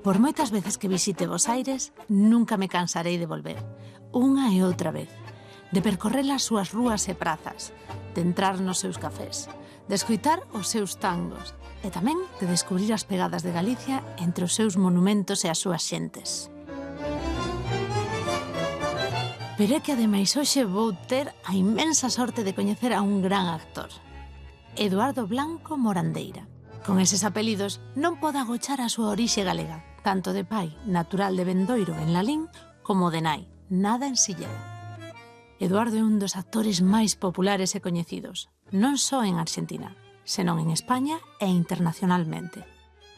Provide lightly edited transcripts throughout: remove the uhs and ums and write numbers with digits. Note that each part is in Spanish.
Por moitas veces que visite Bos Aires, nunca me cansarei de volver, unha e outra vez, de percorrer as súas rúas e prazas, de entrar nos seus cafés, de escoitar os seus tangos e tamén de descubrir as pegadas de Galicia entre os seus monumentos e as súas xentes. Pero é que ademais hoxe vou ter a inmensa sorte de coñecer a un gran actor, Eduardo Blanco Morandeira. Con eses apelidos non pode agochar a súa orixe galega, tanto de pai, natural de Bendoiro en Lalín, como de nai, nada en Silleda. Eduardo é un dos actores máis populares e coñecidos, non só en Argentina, senón en España e internacionalmente.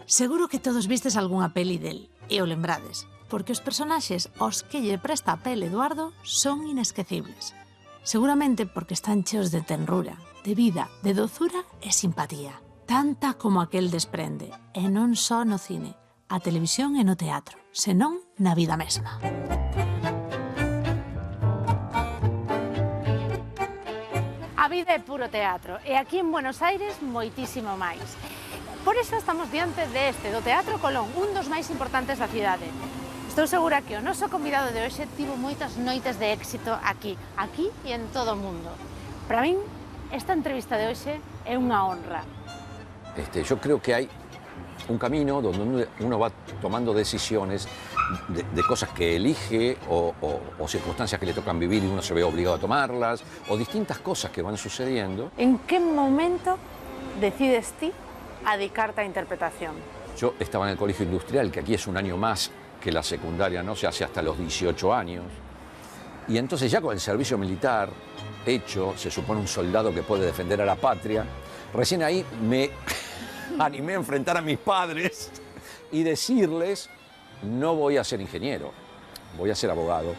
Seguro que todos vistes algunha peli del, e o lembrades, porque os personaxes aos que lle presta a pel Eduardo son inesquecibles. Seguramente porque están cheos de tenrura, de vida, de dozura e simpatía. Tanta como aquel desprende, e non só no cine, a televisión e no teatro, senón na vida mesma. A vida é puro teatro, e aquí en Buenos Aires moitísimo máis. Por iso estamos diante deste, do Teatro Colón, un dos máis importantes da cidade. Estou segura que o noso convidado de hoxe tivo moitas noites de éxito aquí e en todo o mundo. Para min, esta entrevista de hoxe é unha honra. Yo creo que hay un camino donde uno va tomando decisiones de cosas que elige o circunstancias que le tocan vivir y uno se ve obligado a tomarlas, o distintas cosas que van sucediendo. En qué momento decides ti a dedicarte a interpretación? Yo estaba en el colegio industrial, que aquí es un año más que la secundaria, ¿no? Se hace hasta los 18 años. Y entonces ya con el servicio militar hecho, se supone un soldado que puede defender a la patria, recién ahí me animé a enfrentar a mis padres y decirles, no voy a ser ingeniero, voy a ser abogado.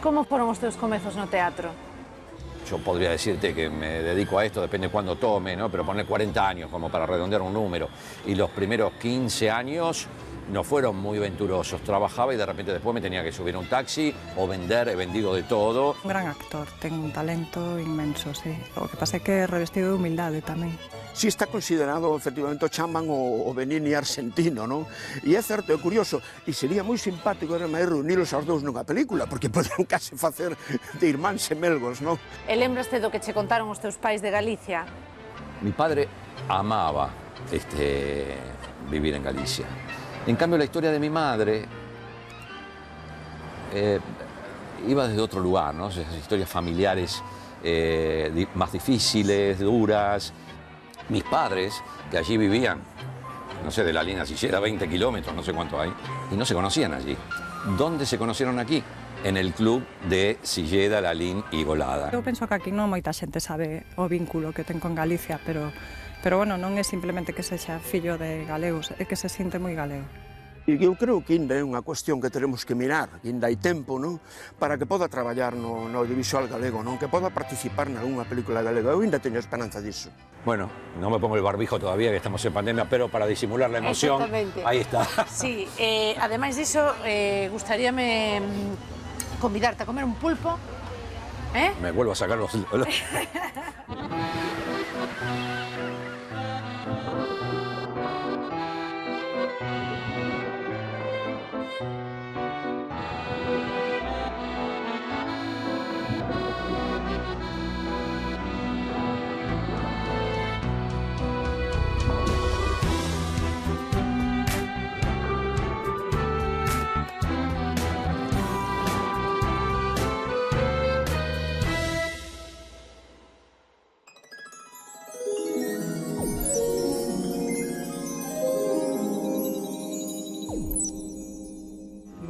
Como foron os teus comezos no teatro? Yo podría decirte que me dedico a esto, depende cuándo tome, ¿no? Pero poner 40 años como para redondear un número. Y los primeros 15 años no fueron muy venturosos. Trabajaba y de repente después me tenía que subir a un taxi o vender, he vendido de todo. Un gran actor, ten un talento inmenso, sí. O que pasa é que é revestido de humildade tamén. Sí está considerado, efectivamente, o chaman o Benigni argentino, non? E é certo, é curioso, e sería moi simpático máis reunilos aos dous nunha película, porque poden case facer de irmáns semelgos, non? E lembraste do que che contaron os teus pais de Galicia? Mi padre amaba vivir en Galicia. En cambio, la historia de mi madre iba desde otro lugar, ¿no? Esas historias familiares más difíciles, duras. Mis padres, que allí vivían, no sé, de la línea Silleda, 20 kilómetros, no sé cuánto hay, y no se conocían allí. ¿Dónde se conocieron aquí? En el club de Silleda, Lalín y Golada. Eu penso que aquí non moita xente sabe o vínculo que ten con Galicia, pero bueno, non é simplemente que sexa fillo de galegos, é que se sinte moi galego. E eu creo que ainda é unha cuestión que teremos que mirar, ainda hai tempo, non? Para que poda traballar no audiovisual galego, non? Que poda participar nalgúna película galega. Eu ainda teño esperanza disso. Bueno, no me pongo el barbijo todavía, que estamos en pandemia, pero para disimular la emoción, ahí está. Sí, ademais diso, gustaríame convidarte a comer un pulpo. Me vuelvo a sacar los...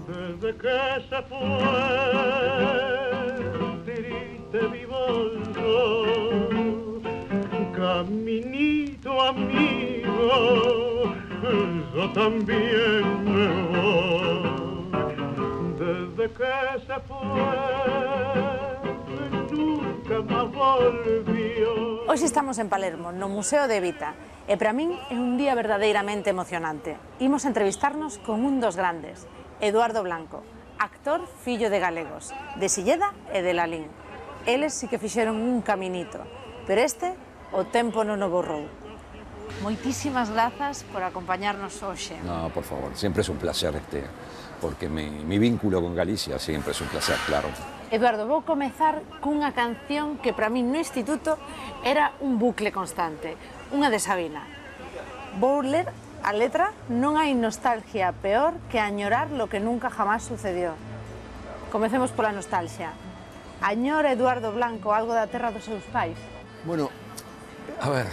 Desde que se fue, triste mi bolso, caminito amigo, yo también me voy. Desde que se fue, nunca más volvió. Hoxe estamos en Palermo, no Museo de Evita, e para min é un día verdadeiramente emocionante. Imos entrevistarnos con un dos grandes, Eduardo Blanco, actor fillo de galegos, de Silleda e de Lalín. Eles sí que fixeron un caminito, pero o tempo non o borrou. moitísimas grazas por acompañarnos hoxe. No, por favor, siempre es un placer, porque mi vínculo con Galicia siempre es un placer, claro. Eduardo, vou comezar cunha canción que para min no instituto era un bucle constante, unha de Sabina. Vou ler a letra: non hai nostalgia peor que añorar lo que nunca jamás sucedió. Comecemos pola nostalgia. Añora Eduardo Blanco algo da terra dos seus pais? Bueno, a ver,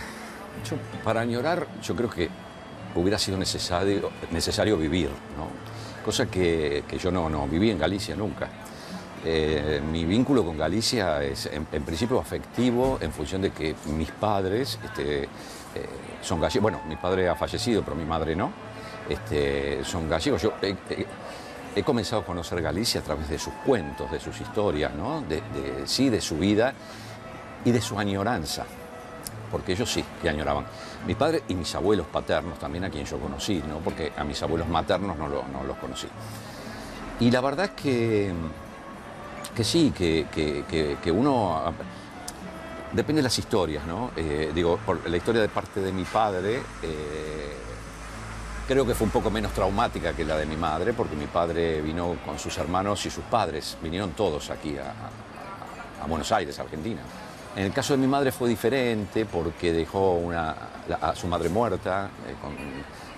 para añorar yo creo que hubiera sido necesario vivir, ¿no? Cosa que yo no viví en Galicia nunca. Mi vínculo con Galicia es en principio afectivo en función de que mis padres son gallegos. Bueno, mi padre ha fallecido, pero mi madre no. Son gallegos. Yo he comenzado a conocer Galicia a través de sus cuentos, de sus historias, ¿no? Sí, de su vida y de su añoranza, porque ellos sí que añoraban. Mi padre y mis abuelos paternos también, a quien yo conocí, ¿no? Porque a mis abuelos maternos no los conocí. Y la verdad es que sí, que uno... Depende de las historias, ¿no? Digo, por la historia de parte de mi padre, creo que fue un poco menos traumática que la de mi madre, porque mi padre vino con sus hermanos y sus padres, vinieron todos aquí a Buenos Aires, Argentina. En el caso de mi madre fue diferente porque dejó a su madre muerta.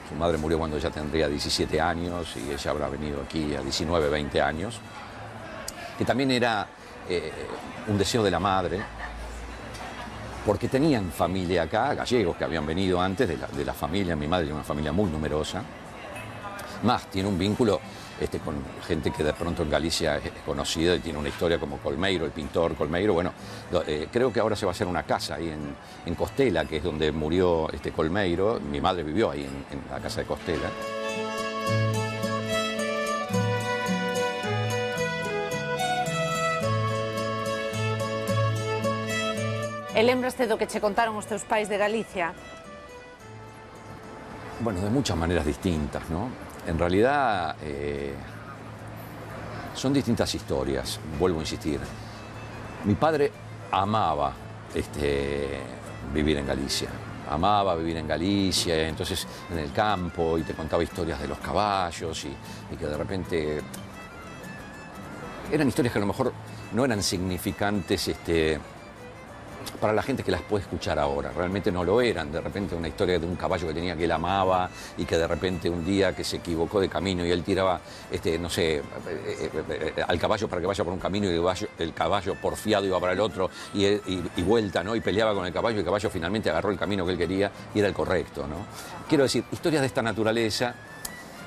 Su madre murió cuando ella tendría 17 años y ella habrá venido aquí a 19, 20 años. Que también era un deseo de la madre, porque tenían familia acá, gallegos que habían venido antes de la familia. Mi madre tiene una familia muy numerosa. Más, tiene un vínculo con gente que de pronto en Galicia es conocida y tiene una historia como Colmeiro, el pintor Colmeiro. Bueno, creo que ahora se va a hacer una casa ahí en Costela, que es donde murió Colmeiro. Mi madre vivió ahí en la casa de Costela. E lembraste do que che contaron os teus pais de Galicia? Bueno, de muchas maneras distintas, ¿no? En realidad son distintas historias, vuelvo a insistir. Mi padre amaba vivir en Galicia, entonces en el campo, y te contaba historias de los caballos y que de repente eran historias que a lo mejor no eran significantes para la gente que las puede escuchar ahora. Realmente no lo eran. De repente una historia de un caballo que tenía, que él amaba, y que de repente un día que se equivocó de camino y él tiraba, no sé, al caballo para que vaya por un camino y el caballo porfiado iba para el otro y vuelta, ¿no? Y peleaba con el caballo y el caballo finalmente agarró el camino que él quería y era el correcto, ¿no? Quiero decir, historias de esta naturaleza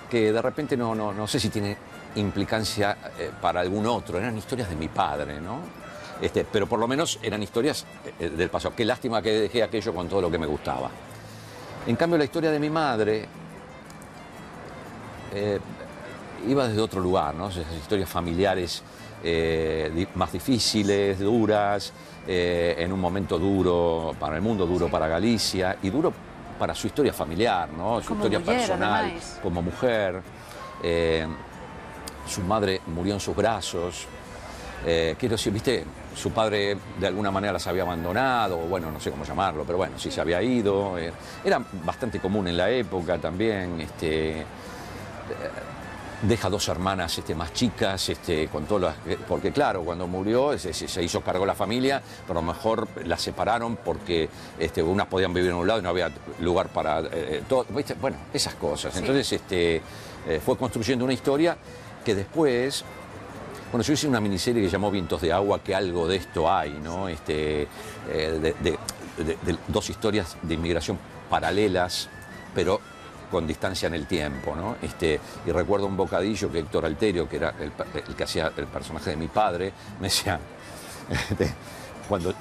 que de repente no sé si tiene implicancia para algún otro. Eran historias de mi padre, ¿no? Pero por lo menos eran historias del pasado. Qué lástima que dejé aquello con todo lo que me gustaba. En cambio, la historia de mi madre iba desde otro lugar, ¿no? Esas historias familiares más difíciles, duras, en un momento duro para el mundo, duro para Galicia y duro para su historia familiar, ¿no? Su historia personal, además, como mujer. Su madre murió en sus brazos. Quiero decir, viste, su padre de alguna manera las había abandonado, bueno, no sé cómo llamarlo, pero bueno, sí se había ido. Era bastante común en la época también. Deja dos hermanas más chicas, con todas porque claro, cuando murió se hizo cargo la familia, pero a lo mejor las separaron porque unas podían vivir en un lado y no había lugar para todo, ¿viste? Bueno, esas cosas. Sí. Entonces fue construyendo una historia que después... Bueno, yo hice una miniserie que llamó Vientos de Agua, que algo de esto hay, ¿no? De dos historias de inmigración paralelas, pero con distancia en el tiempo, ¿no? Y recuerdo un bocadillo que Héctor Alterio, que era el que hacía el personaje de mi padre, me decía, cuando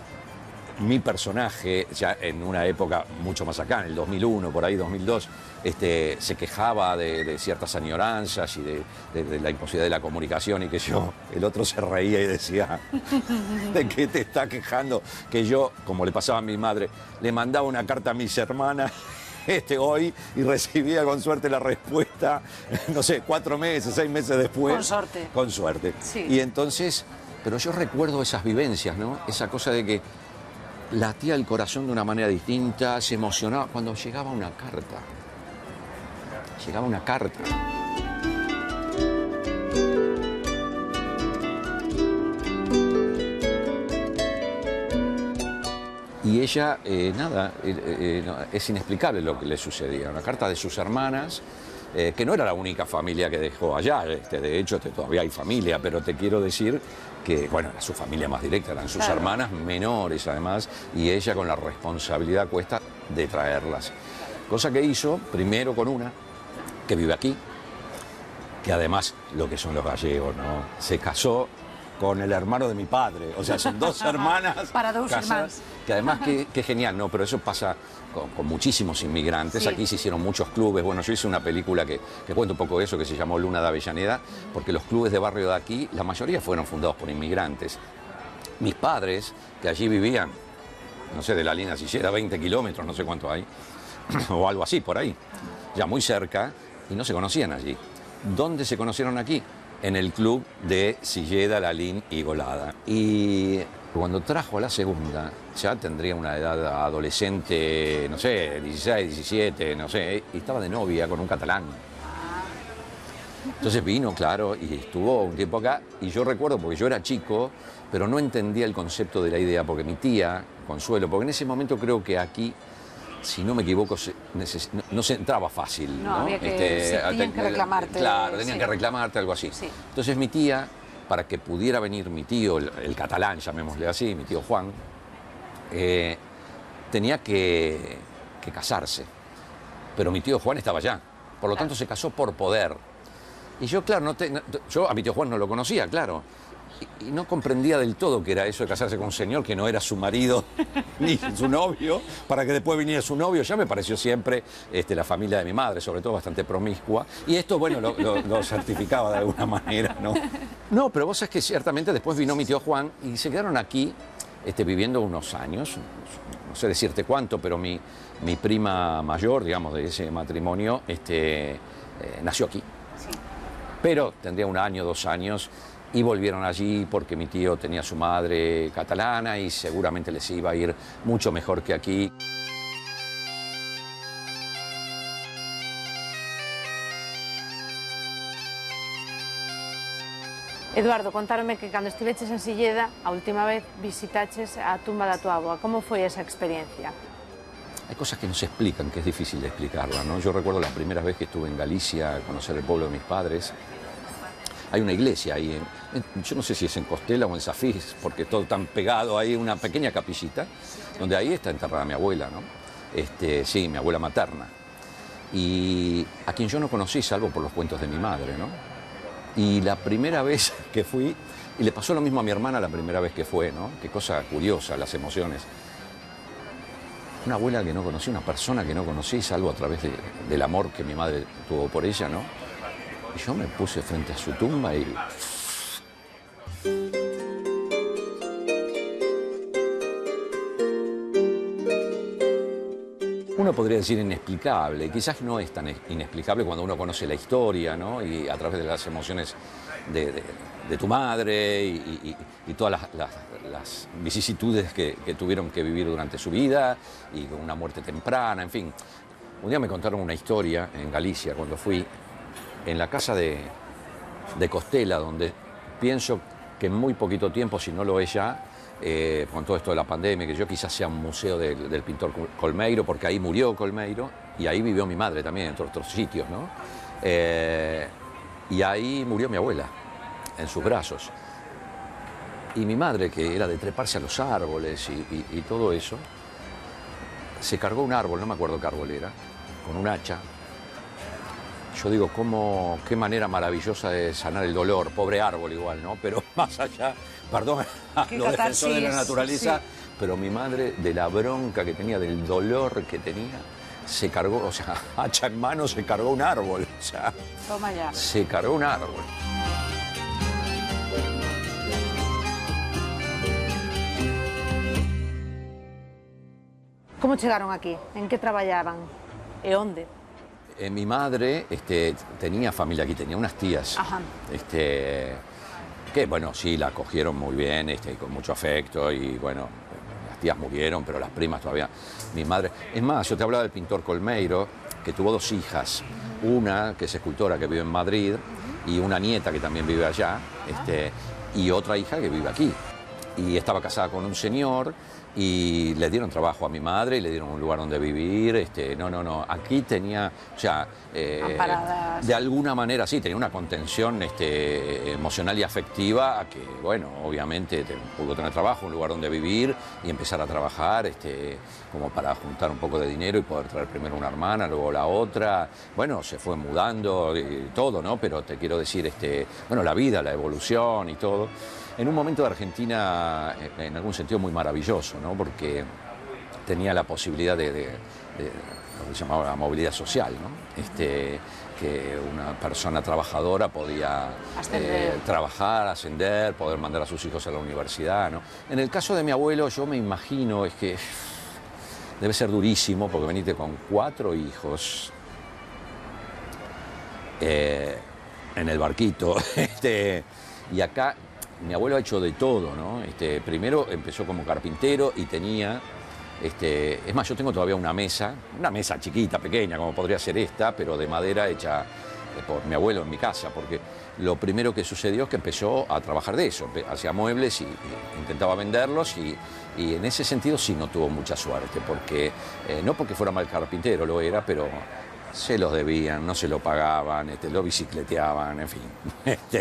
mi personaje, ya en una época mucho más acá, en el 2001, por ahí 2002, se quejaba de ciertas añoranzas y de la imposibilidad de la comunicación, y que el otro se reía y decía, ¿de qué te está quejando? Que yo, como le pasaba a mi madre, le mandaba una carta a mis hermanas hoy y recibía con suerte la respuesta, no sé, 4 meses, 6 meses después. Con suerte. Con suerte. Sí. Y entonces, pero yo recuerdo esas vivencias, ¿no? Esa cosa de que latía el corazón de una manera distinta, se emocionaba cuando llegaba una carta. Llegaba una carta. Y ella, es inexplicable lo que le sucedía. Una carta de sus hermanas, que no era la única familia que dejó allá. De hecho, todavía hay familia, pero te quiero decir que, bueno, era su familia más directa, eran sus hermanas menores además, y ella con la responsabilidad cuesta de traerlas. Cosa que hizo, primero con una, que vive aquí, que además, lo que son los gallegos, ¿no? Se casó con el hermano de mi padre, o sea, son dos hermanas para dos hermanas. Que además, qué genial, ¿no? Pero eso pasa con muchísimos inmigrantes. Sí. Aquí se hicieron muchos clubes. Bueno, yo hice una película que cuenta un poco de eso, que se llamó Luna de Avellaneda, porque los clubes de barrio de aquí, la mayoría fueron fundados por inmigrantes. Mis padres, que allí vivían, no sé, de la línea Silleda, 20 kilómetros, no sé cuánto hay, o algo así, por ahí, ya muy cerca, y no se conocían allí. ¿Dónde se conocieron aquí? En el club de Silleda, Lalín y Golada. Y cuando trajo a la segunda, ya tendría una edad adolescente, no sé, 16, 17, no sé, y estaba de novia con un catalán. Entonces vino, claro, y estuvo un tiempo acá, y yo recuerdo, porque yo era chico, pero no entendía el concepto de la idea, porque mi tía, Consuelo, porque en ese momento creo que aquí, si no me equivoco, no se entraba fácil. No, había que, tenían que reclamarte. Claro, tenían que reclamarte, algo así. Sí. Entonces mi tía, para que pudiera venir mi tío, el catalán, llamémosle así, mi tío Juan, tenía que casarse. Pero mi tío Juan estaba allá. Por lo tanto, se casó por poder. Y yo, claro, yo a mi tío Juan no lo conocía, claro. Y no comprendía del todo que era eso de casarse con un señor que no era su marido ni su novio, para que después viniera su novio. Ya me pareció siempre la familia de mi madre, sobre todo bastante promiscua. Y esto, bueno, lo certificaba de alguna manera, ¿no? No, pero vos sabés que ciertamente después vino mi tío Juan y se quedaron aquí viviendo unos años. No sé decirte cuánto, pero mi prima mayor, digamos, de ese matrimonio, nació aquí. Pero tendría 1 año, 2 años. Y volvieron allí porque mi tío tenía su madre catalana y seguramente les iba a ir mucho mejor que aquí. Eduardo, contaronme que cando estiveches en Silleda, a última vez visitaches a tumba da tua avoa. Como foi esa experiencia? Hay cosas que no se explican, que es difícil de explicarla, ¿no? Yo recuerdo la primera vez que estuve en Galicia a conocer el pueblo de mis padres. Hay una iglesia ahí, yo no sé si es en Costela o en Safís, porque todo tan pegado, hay una pequeña capillita, donde ahí está enterrada mi abuela, ¿no? Sí, mi abuela materna. Y a quien yo no conocí, salvo por los cuentos de mi madre, ¿no? Y la primera vez que fui, y le pasó lo mismo a mi hermana la primera vez que fue, ¿no? Qué cosa curiosa, las emociones. Una abuela que no conocí, una persona que no conocí, salvo a través del amor que mi madre tuvo por ella, ¿no? Y yo me puse frente a su tumba y... Uno podría decir inexplicable, quizás no es tan inexplicable cuando uno conoce la historia, ¿no? Y a través de las emociones de tu madre y todas las vicisitudes que tuvieron que vivir durante su vida y con una muerte temprana, en fin. Un día me contaron una historia en Galicia cuando fui en la casa de Costela, donde pienso que en muy poquito tiempo, si no lo es ya, con todo esto de la pandemia, que yo quizás sea un museo del pintor Colmeiro, porque ahí murió Colmeiro y ahí vivió mi madre también, entre otros sitios, ¿no? Y ahí murió mi abuela, en sus brazos. Y mi madre, que era de treparse a los árboles y todo eso, se cargó un árbol, no me acuerdo qué árbol era, con un hacha. Yo digo, qué manera maravillosa de sanar el dolor, pobre árbol igual, ¿no? Pero más allá, perdón a los defensores de la naturaleza, sí. Pero mi madre, de la bronca que tenía, del dolor que tenía, se cargó, o sea, hacha en mano, se cargó un árbol, o sea, toma ya. Se cargó un árbol. Como chegaron aquí? En que traballaban? E onde? Mi madre tenía familia aquí, tenía unas tías. Ajá. Que, bueno, sí, la acogieron muy bien, con mucho afecto y, bueno, las tías murieron, pero las primas todavía, mi madre. Es más, yo te hablaba del pintor Colmeiro, que tuvo 2 hijas, una que es escultora que vive en Madrid y una nieta que también vive allá, y otra hija que vive aquí. Y estaba casada con un señor y le dieron trabajo a mi madre y le dieron un lugar donde vivir. Aquí tenía, o sea, de alguna manera sí, tenía una contención emocional y afectiva a que, bueno, obviamente pudo tener trabajo, un lugar donde vivir y empezar a trabajar, como para juntar un poco de dinero y poder traer primero una hermana, luego la otra. Bueno, se fue mudando y todo, ¿no? Pero te quiero decir, bueno, la vida, la evolución y todo. En un momento de Argentina, en algún sentido, muy maravilloso, ¿no? Porque tenía la posibilidad de lo que se llamaba la movilidad social, ¿no? Que una persona trabajadora podía trabajar, ascender, poder mandar a sus hijos a la universidad, ¿no? En el caso de mi abuelo, yo me imagino, es que debe ser durísimo, porque veniste con 4 hijos en el barquito, y acá mi abuelo ha hecho de todo, ¿no? Primero empezó como carpintero y tenía, es más, yo tengo todavía una mesa chiquita, pequeña, como podría ser esta, pero de madera hecha por mi abuelo en mi casa, porque lo primero que sucedió es que empezó a trabajar de eso, hacía muebles y intentaba venderlos y en ese sentido sí no tuvo mucha suerte, porque no porque fuera mal carpintero, lo era, pero se los debían, no se lo pagaban, lo bicicleteaban, en fin.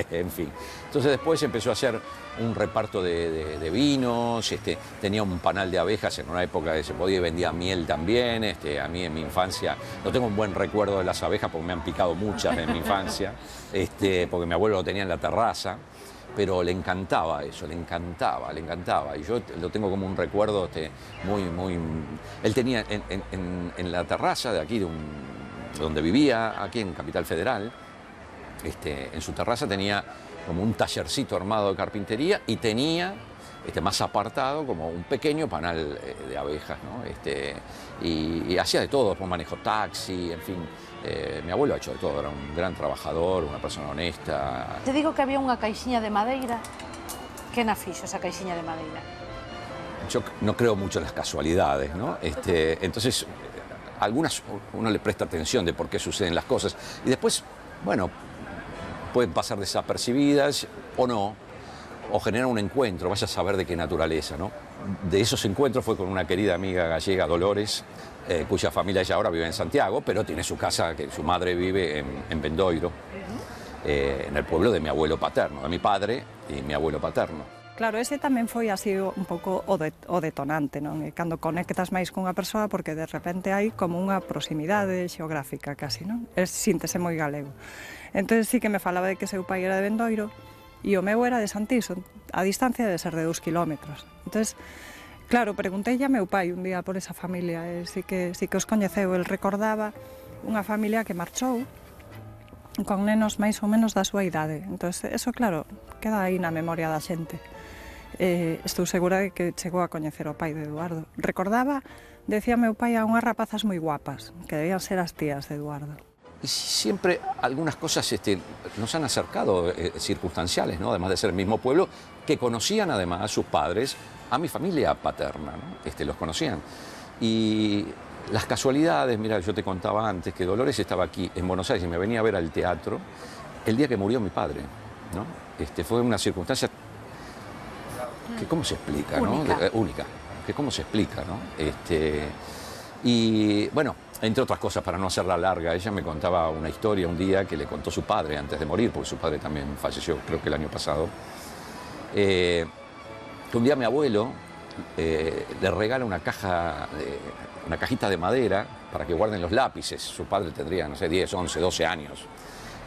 En fin. Entonces después empezó a hacer un reparto de vinos, tenía un panal de abejas en una época que se podía y vendía miel también. A mí en mi infancia no tengo un buen recuerdo de las abejas porque me han picado muchas en mi infancia, porque mi abuelo lo tenía en la terraza. Pero le encantaba eso, le encantaba. Y yo lo tengo como un recuerdo muy... Él tenía en la terraza de aquí, donde vivía, aquí en Capital Federal, en su terraza tenía como un tallercito armado de carpintería y tenía, más apartado, como un pequeño panal de abejas, ¿no? Y hacía de todo, después manejó taxi, en fin. Mi abuelo ha hecho de todo, era un gran trabajador, una persona honesta. Te digo que había unha caixiña de madeira. Que na fixo esa caixiña de madeira? Yo no creo mucho en las casualidades, ¿no? Entonces, algunas uno le presta atención de por qué suceden las cosas. Y después, bueno, pueden pasar desapercibidas o no, o generar un encuentro, vaya a saber de qué naturaleza, ¿no? De esos encuentros fue con una querida amiga gallega, Dolores, cuya familia ella ahora vive en Santiago, pero tiene su casa, que su madre vive en Bendoiro, en el pueblo de mi abuelo paterno, de mi padre y mi abuelo paterno. Claro, ese tamén foi así un pouco o detonante, non? E cando conectas máis cunha persoa, porque de repente hai como unha proximidade xeográfica casi, non? Síntese moi galego. Entón sí que me falaba de que seu pai era de Bendoiro e o meu era de Santiso, a distancia de ser de 2 kilómetros. Entón, claro, preguntei a meu pai un día por esa familia, e sí que os coñeceu, el recordaba unha familia que marchou con nenos máis ou menos da súa idade. Entón, eso, claro, queda aí na memoria da xente. Estou segura de que chegou a coñecer o pai de Eduardo. Recordaba, decía meu pai, a unhas rapazas moi guapas, que debían ser as tías de Eduardo. Y siempre algunas cosas nos han acercado, circunstanciales, ¿no? Además de ser el mismo pueblo, que conocían además a sus padres, a mi familia paterna, ¿no? Los conocían. Y las casualidades, mira, yo te contaba antes que Dolores estaba aquí en Buenos Aires y me venía a ver al teatro el día que murió mi padre, ¿no? Fue una circunstancia que cómo se explica, única, ¿no? Única, que cómo se explica, ¿no? Y bueno, entre otras cosas, para no hacerla larga, ella me contaba una historia un día que le contó su padre antes de morir, porque su padre también falleció, creo que el año pasado, que un día mi abuelo le regala una cajita de madera para que guarden los lápices. Su padre tendría, no sé, 10, 11, 12 años.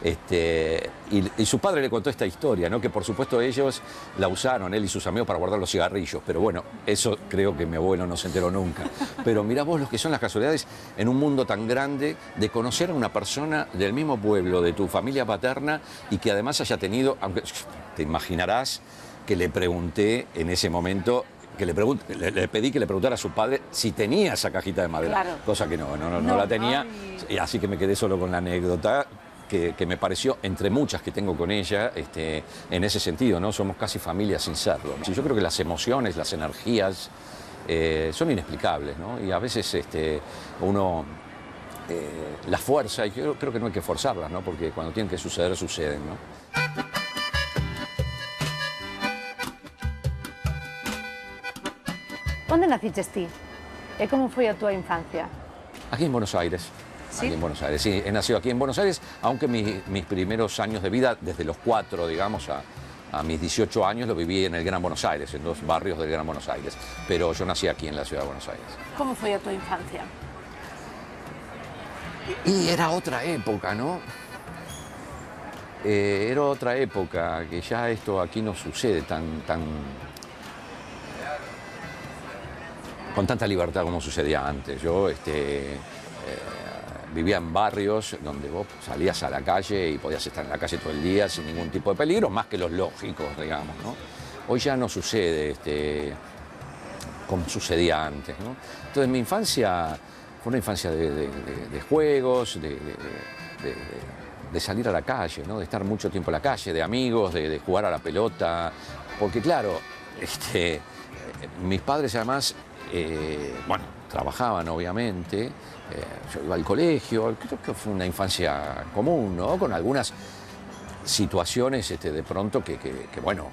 Y su padre le contó esta historia, ¿no? Que por supuesto ellos la usaron, él y sus amigos, para guardar los cigarrillos, pero bueno, eso creo que mi abuelo no se enteró nunca. Pero mirá vos lo que son las casualidades en un mundo tan grande, de conocer a una persona del mismo pueblo, de tu familia paterna, y que además haya tenido, aunque te imaginarás que le pregunté en ese momento, que le pedí que le preguntara a su padre si tenía esa cajita de madera, claro. Cosa que no la tenía, y así que me quedé solo con la anécdota. Que me pareció, entre muchas que tengo con ella, en ese sentido, ¿no? Somos casi familia sin serlo. Yo creo que las emociones, las energías, son inexplicables, ¿no? Y a veces uno las fuerza, y yo creo que no hay que forzarlas, ¿no? Porque cuando tienen que suceder, suceden, ¿no? Onde naciches ti? E como foi a túa infancia? Aquí en Buenos Aires. ¿Sí? Aquí en Buenos Aires, sí, he nacido aquí en Buenos Aires, aunque mis primeros años de vida, desde los 4, digamos, a mis 18 años, lo viví en el Gran Buenos Aires, en 2 barrios del Gran Buenos Aires. Pero yo nací aquí en la ciudad de Buenos Aires. Como foi a túa infancia? Y era otra época, ¿no? Era otra época, que ya esto aquí no sucede con tanta libertad como sucedía antes. Yo vivía en barrios donde vos salías a la calle y podías estar en la calle todo el día sin ningún tipo de peligro, más que los lógicos, digamos, ¿no? Hoy ya no sucede como sucedía antes, ¿no? Entonces mi infancia fue una infancia de juegos, de salir a la calle, ¿no? De estar mucho tiempo en la calle, de amigos, de jugar a la pelota, porque claro, mis padres además, bueno, trabajaban obviamente, yo iba al colegio, creo que fue una infancia común, ¿no? Con algunas situaciones de pronto que bueno,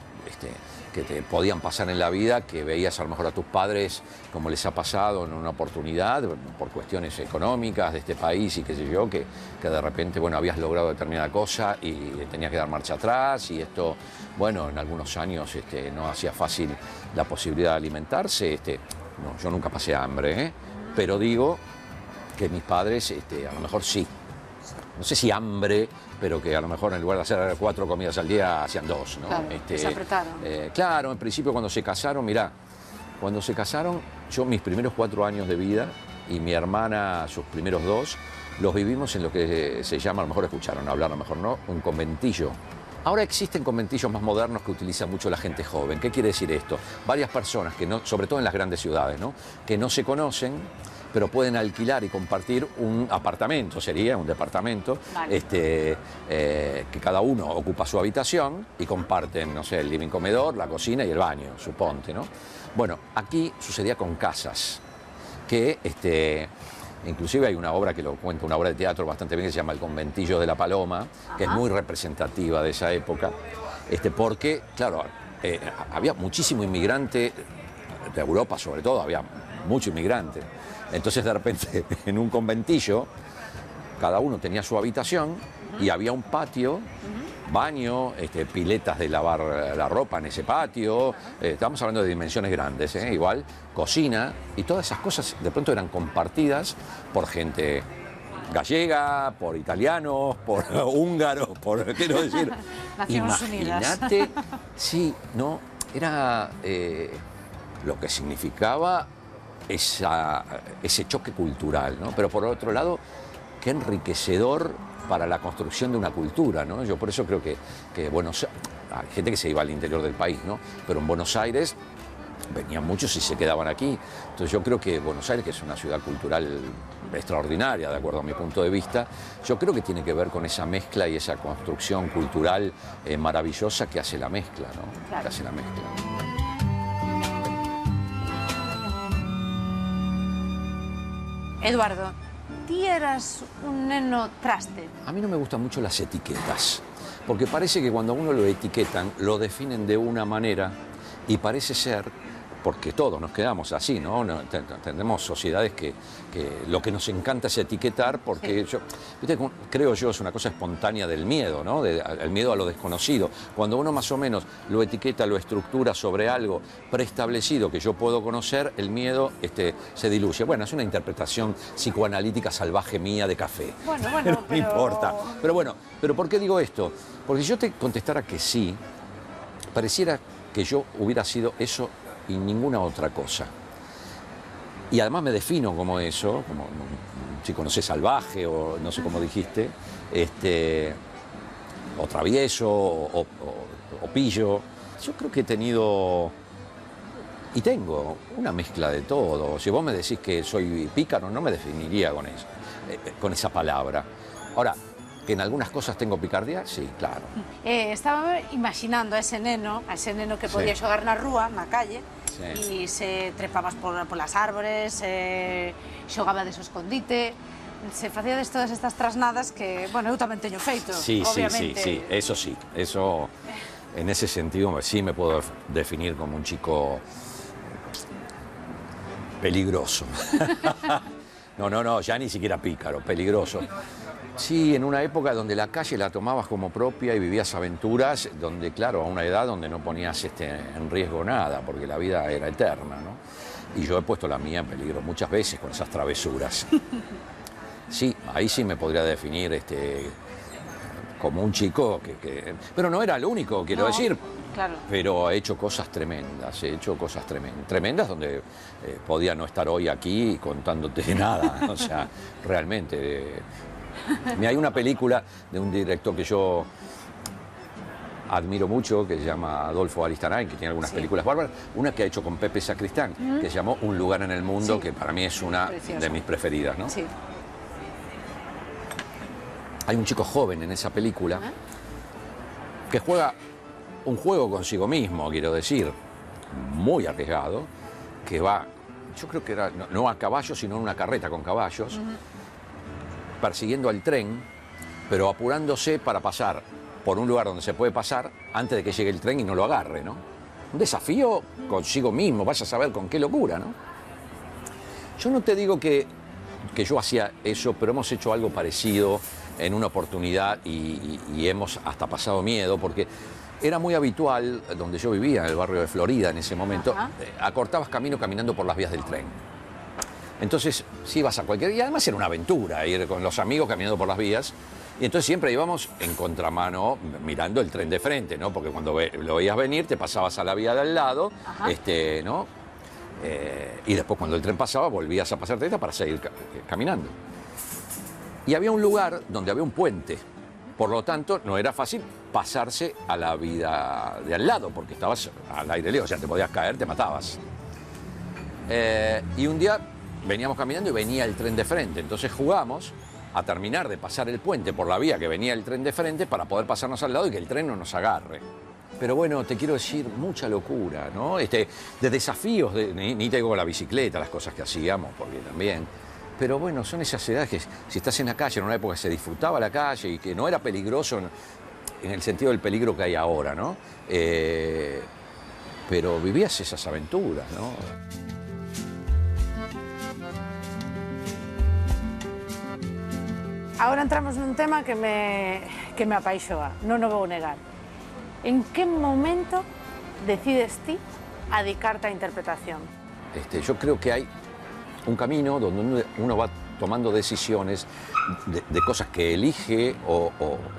que te podían pasar en la vida, que veías a lo mejor a tus padres como les ha pasado en una oportunidad, por cuestiones económicas de este país y qué sé yo, que de repente, bueno, habías logrado determinada cosa y tenías que dar marcha atrás y esto, bueno, en algunos años no hacía fácil la posibilidad de alimentarse. No, yo nunca pasé hambre, pero digo que mis padres a lo mejor sí. No sé si hambre, pero que a lo mejor en lugar de hacer 4 comidas al día, hacían 2, ¿no? Claro, se apretaron. Claro, en principio cuando se casaron, mirá, cuando se casaron, yo mis primeros 4 años de vida y mi hermana sus primeros 2, los vivimos en lo que se llama, a lo mejor escucharon hablar, a lo mejor no, un conventillo. Ahora existen conventillos más modernos que utiliza mucho la gente joven. ¿Qué quiere decir esto? Varias personas, sobre todo en las grandes ciudades, ¿no? Que no se conocen, pero pueden alquilar y compartir un apartamento, sería un departamento, vale. Que cada uno ocupa su habitación y comparten, no sé, el living comedor, la cocina y el baño, suponte, ¿no? Bueno, aquí sucedía con casas, que inclusive hay una obra que lo cuenta, una obra de teatro bastante bien que se llama El Conventillo de la Paloma, que es muy representativa de esa época, porque, claro, había muchísimo inmigrante de Europa, sobre todo, había mucho inmigrante. Entonces, de repente, en un conventillo, cada uno tenía su habitación y había un patio, baño, piletas de lavar la ropa en ese patio, estamos hablando de dimensiones grandes, igual, cocina, y todas esas cosas de pronto eran compartidas por gente gallega, por italianos, por húngaros, quiero decir, imagínate, sí, no, era lo que significaba ese choque cultural, ¿no? Pero por otro lado, qué enriquecedor para la construcción de una cultura, ¿no? Yo por eso creo que hay gente que se iba al interior del país, ¿no? Pero en Buenos Aires venían muchos y se quedaban aquí. Entonces yo creo que Buenos Aires, que es una ciudad cultural extraordinaria, de acuerdo a mi punto de vista, yo creo que tiene que ver con esa mezcla y esa construcción cultural maravillosa que hace la mezcla, ¿no? Claro. Que hace la mezcla. Eduardo, ti eras un neno traste. A mí no me gustan mucho las etiquetas, porque parece que cuando a uno lo etiquetan, lo definen de una manera y parece ser, porque todos nos quedamos así, ¿no? Tenemos sociedades que lo que nos encanta es etiquetar, porque sí. Creo yo es una cosa espontánea del miedo, ¿no? El miedo a lo desconocido. Cuando uno más o menos lo etiqueta, lo estructura sobre algo preestablecido que yo puedo conocer, el miedo se diluye. Bueno, es una interpretación psicoanalítica salvaje mía de café. Bueno, no importa. Pero bueno, ¿pero por qué digo esto? Porque si yo te contestara que sí, pareciera que yo hubiera sido eso y ninguna otra cosa. Y además me defino como eso, como un chico, no sé, salvaje o no sé cómo dijiste, o travieso o pillo. Yo creo que he tenido y tengo una mezcla de todo. Si vos me decís que soy pícaro, no me definiría con eso, con esa palabra. Ahora, que en algunas cosas tengo picardía, sí, claro. Estaba imaginando a ese neno que podía xogar na rúa, na calle, Sí. E se trepabas polas árbores, xogabades o escondite, se facíades todas estas trasnadas que, bueno, eu tamén teño feito, obviamente. Sí, eso sí, eso en ese sentido sí me puedo definir como un chico peligroso. No, ya ni siquiera pícaro, peligroso. Sí, en una época donde la calle la tomabas como propia y vivías aventuras, donde, claro, a una edad donde no ponías en riesgo nada, porque la vida era eterna, ¿no? Y yo he puesto la mía en peligro muchas veces con esas travesuras. Sí, ahí sí me podría definir como un chico pero no era el único, quiero decir. Claro. Pero he hecho cosas tremendas, tremendas donde podía no estar hoy aquí contándote nada, o sea, realmente. Hay una película de un director que yo admiro mucho, que se llama Adolfo Aristarain, que tiene algunas películas bárbaras, una que ha hecho con Pepe Sacristán, que se llamó Un lugar en el mundo, que para mí es una de mis preferidas, ¿no? Sí. Hay un chico joven en esa película que juega un juego consigo mismo, quiero decir, muy arriesgado, que va, yo creo que era no a caballo, sino en una carreta con caballos, persiguiendo al tren, pero apurándose para pasar por un lugar donde se puede pasar antes de que llegue el tren y no lo agarre, ¿no? Un desafío consigo mismo, vaya a saber con qué locura, ¿no? Yo no te digo que yo hacía eso, pero hemos hecho algo parecido en una oportunidad y hemos hasta pasado miedo, porque era muy habitual, donde yo vivía, en el barrio de Florida en ese momento, acortabas camino caminando por las vías del tren. Entonces, si ibas a cualquier... Y además era una aventura, ir con los amigos caminando por las vías. Y entonces siempre íbamos en contramano, mirando el tren de frente, ¿no? Porque cuando lo veías venir, te pasabas a la vía de al lado, ¿no? Y después, cuando el tren pasaba, volvías a pasarte para seguir caminando. Y había un lugar donde había un puente. Por lo tanto, no era fácil pasarse a la vida de al lado, porque estabas al aire libre, o sea, te podías caer, te matabas. Y un día veníamos caminando y venía el tren de frente. Entonces jugamos a terminar de pasar el puente por la vía que venía el tren de frente para poder pasarnos al lado y que el tren no nos agarre. Pero bueno, te quiero decir, mucha locura, ¿no? De desafíos, ni te digo con la bicicleta, las cosas que hacíamos, porque también... Pero bueno, son esas edades que si estás en la calle, en una época que se disfrutaba la calle y que no era peligroso en el sentido del peligro que hay ahora, ¿no? Pero vivías esas aventuras, ¿no? Ahora entramos nun tema que me apaixoa, non o vou negar. En que momento decides ti a dedicarte á interpretación? Yo creo que hay un camino donde uno va tomando decisiones de cosas que elige o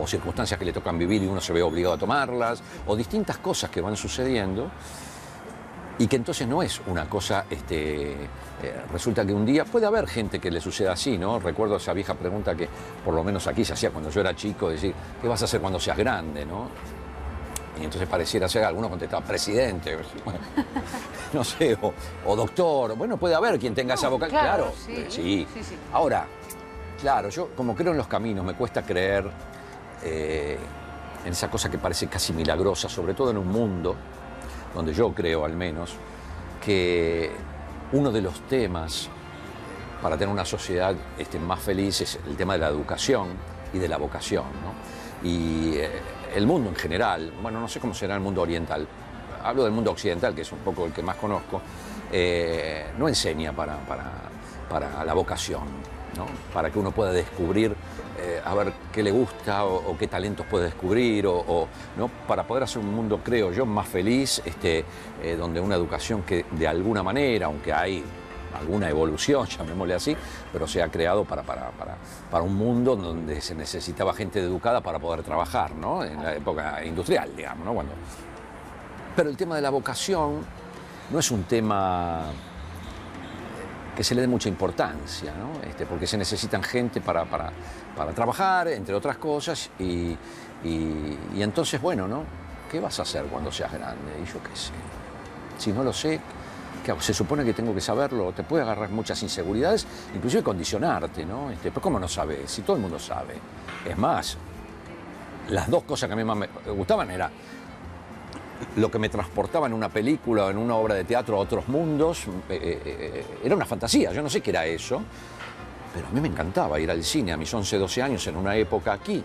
circunstancias que le tocan vivir y uno se ve obligado a tomarlas, o distintas cosas que van sucediendo y que entonces no es una cosa, resulta que un día puede haber gente que le suceda así, ¿no? Recuerdo esa vieja pregunta que por lo menos aquí se hacía cuando yo era chico, decir, ¿qué vas a hacer cuando seas grande, no? Y entonces pareciera ser, alguno contestaba, presidente, bueno, no sé, o doctor, bueno, puede haber quien tenga esa vocación, claro, sí. Ahora, claro, yo como creo en los caminos, me cuesta creer en esa cosa que parece casi milagrosa, sobre todo en un mundo donde yo creo al menos que uno de los temas para tener una sociedad más feliz es el tema de la educación y de la vocación, ¿no? Y el mundo en general, bueno, no sé cómo será el mundo oriental, hablo del mundo occidental, que es un poco el que más conozco, no enseña para la vocación, ¿no? Para que uno pueda descubrir, a ver qué le gusta o qué talentos puede descubrir, ¿no? Para poder hacer un mundo, creo yo, más feliz, donde una educación que de alguna manera, aunque hay alguna evolución, llamémosle así, pero se ha creado para un mundo donde se necesitaba gente educada para poder trabajar, ¿no? En la época industrial, digamos, ¿no? Pero el tema de la vocación no es un tema que se le dé mucha importancia, ¿no? Porque se necesitan gente para trabajar, entre otras cosas, y entonces, bueno, ¿no? ¿Qué vas a hacer cuando seas grande? Y yo qué sé. Si no lo sé, ¿qué hago? Se supone que tengo que saberlo, te puede agarrar muchas inseguridades, inclusive condicionarte, ¿no? Pero ¿cómo no sabes? Si todo el mundo sabe. Es más, las dos cosas que a mí más me gustaban era lo que me transportaba en una película o en una obra de teatro a otros mundos, era una fantasía. Yo no sé qué era eso, pero a mí me encantaba ir al cine a mis 11, 12 años en una época aquí,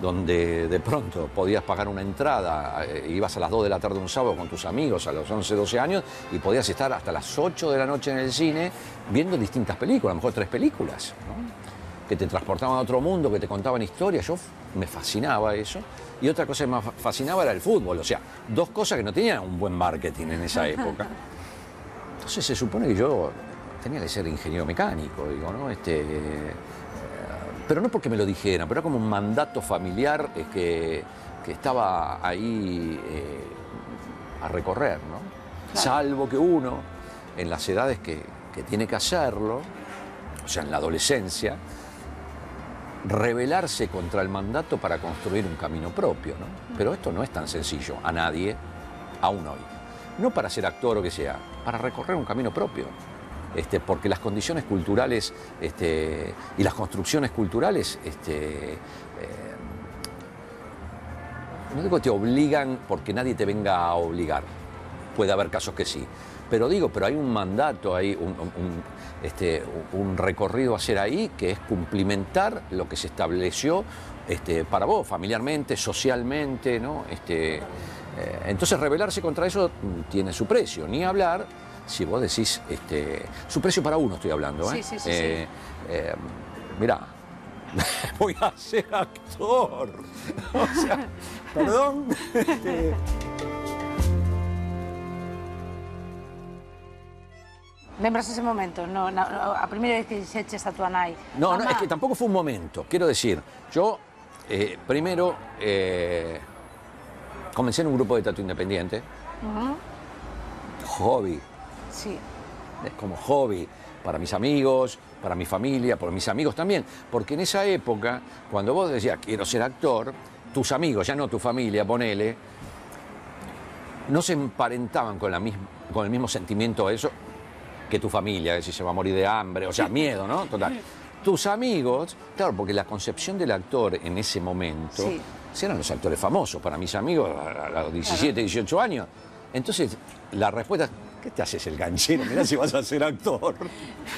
donde de pronto podías pagar una entrada, ibas a las 2 de la tarde un sábado con tus amigos a los 11, 12 años y podías estar hasta las 8 de la noche en el cine viendo distintas películas, a lo mejor 3 películas, ¿no? Que te transportaban a otro mundo, que te contaban historias. Yo me fascinaba eso. Y otra cosa que me fascinaba era el fútbol. O sea, dos cosas que no tenían un buen marketing en esa época. Entonces se supone que yo tenía que ser ingeniero mecánico, digo, ¿no? Pero no porque me lo dijeran, pero era como un mandato familiar que estaba ahí a recorrer, ¿no? Claro. Salvo que uno, en las edades que tiene que hacerlo, o sea, en la adolescencia, rebelarse contra el mandato para construir un camino propio, ¿no? Pero esto no es tan sencillo a nadie, aún hoy. No para ser actor o que sea, para recorrer un camino propio. Porque las condiciones culturales y las construcciones culturales no digo que te obligan porque nadie te venga a obligar. Puede haber casos que sí. Pero hay un mandato, hay un recorrido a hacer ahí que es cumplimentar lo que se estableció para vos, familiarmente, socialmente, ¿no? Entonces rebelarse contra eso tiene su precio, ni hablar si vos decís, su precio para uno estoy hablando, ¿eh? Sí. Mirá, voy a ser actor, o sea, perdón. Lembras ese momento? No, a primeira vez que dixeches a tua nai? No, es que tampoco fue un momento. Quiero decir, yo primero comencé en un grupo de teatro independiente. Hobby. Sí. Es como hobby para mis amigos, para mi familia, por mis amigos también. Porque en esa época, cuando vos decías quiero ser actor, tus amigos, ya no tu familia, ponele, no se emparentaban con el mismo sentimiento de eso que tu familia, si se va a morir de hambre, o sea, miedo, ¿no? Total. Tus amigos, claro, porque la concepción del actor en ese momento, eran los actores famosos, para mis amigos a los 17, 18 años. Entonces, la respuesta, ¿qué te haces el ganchero? Mirá si vas a ser actor.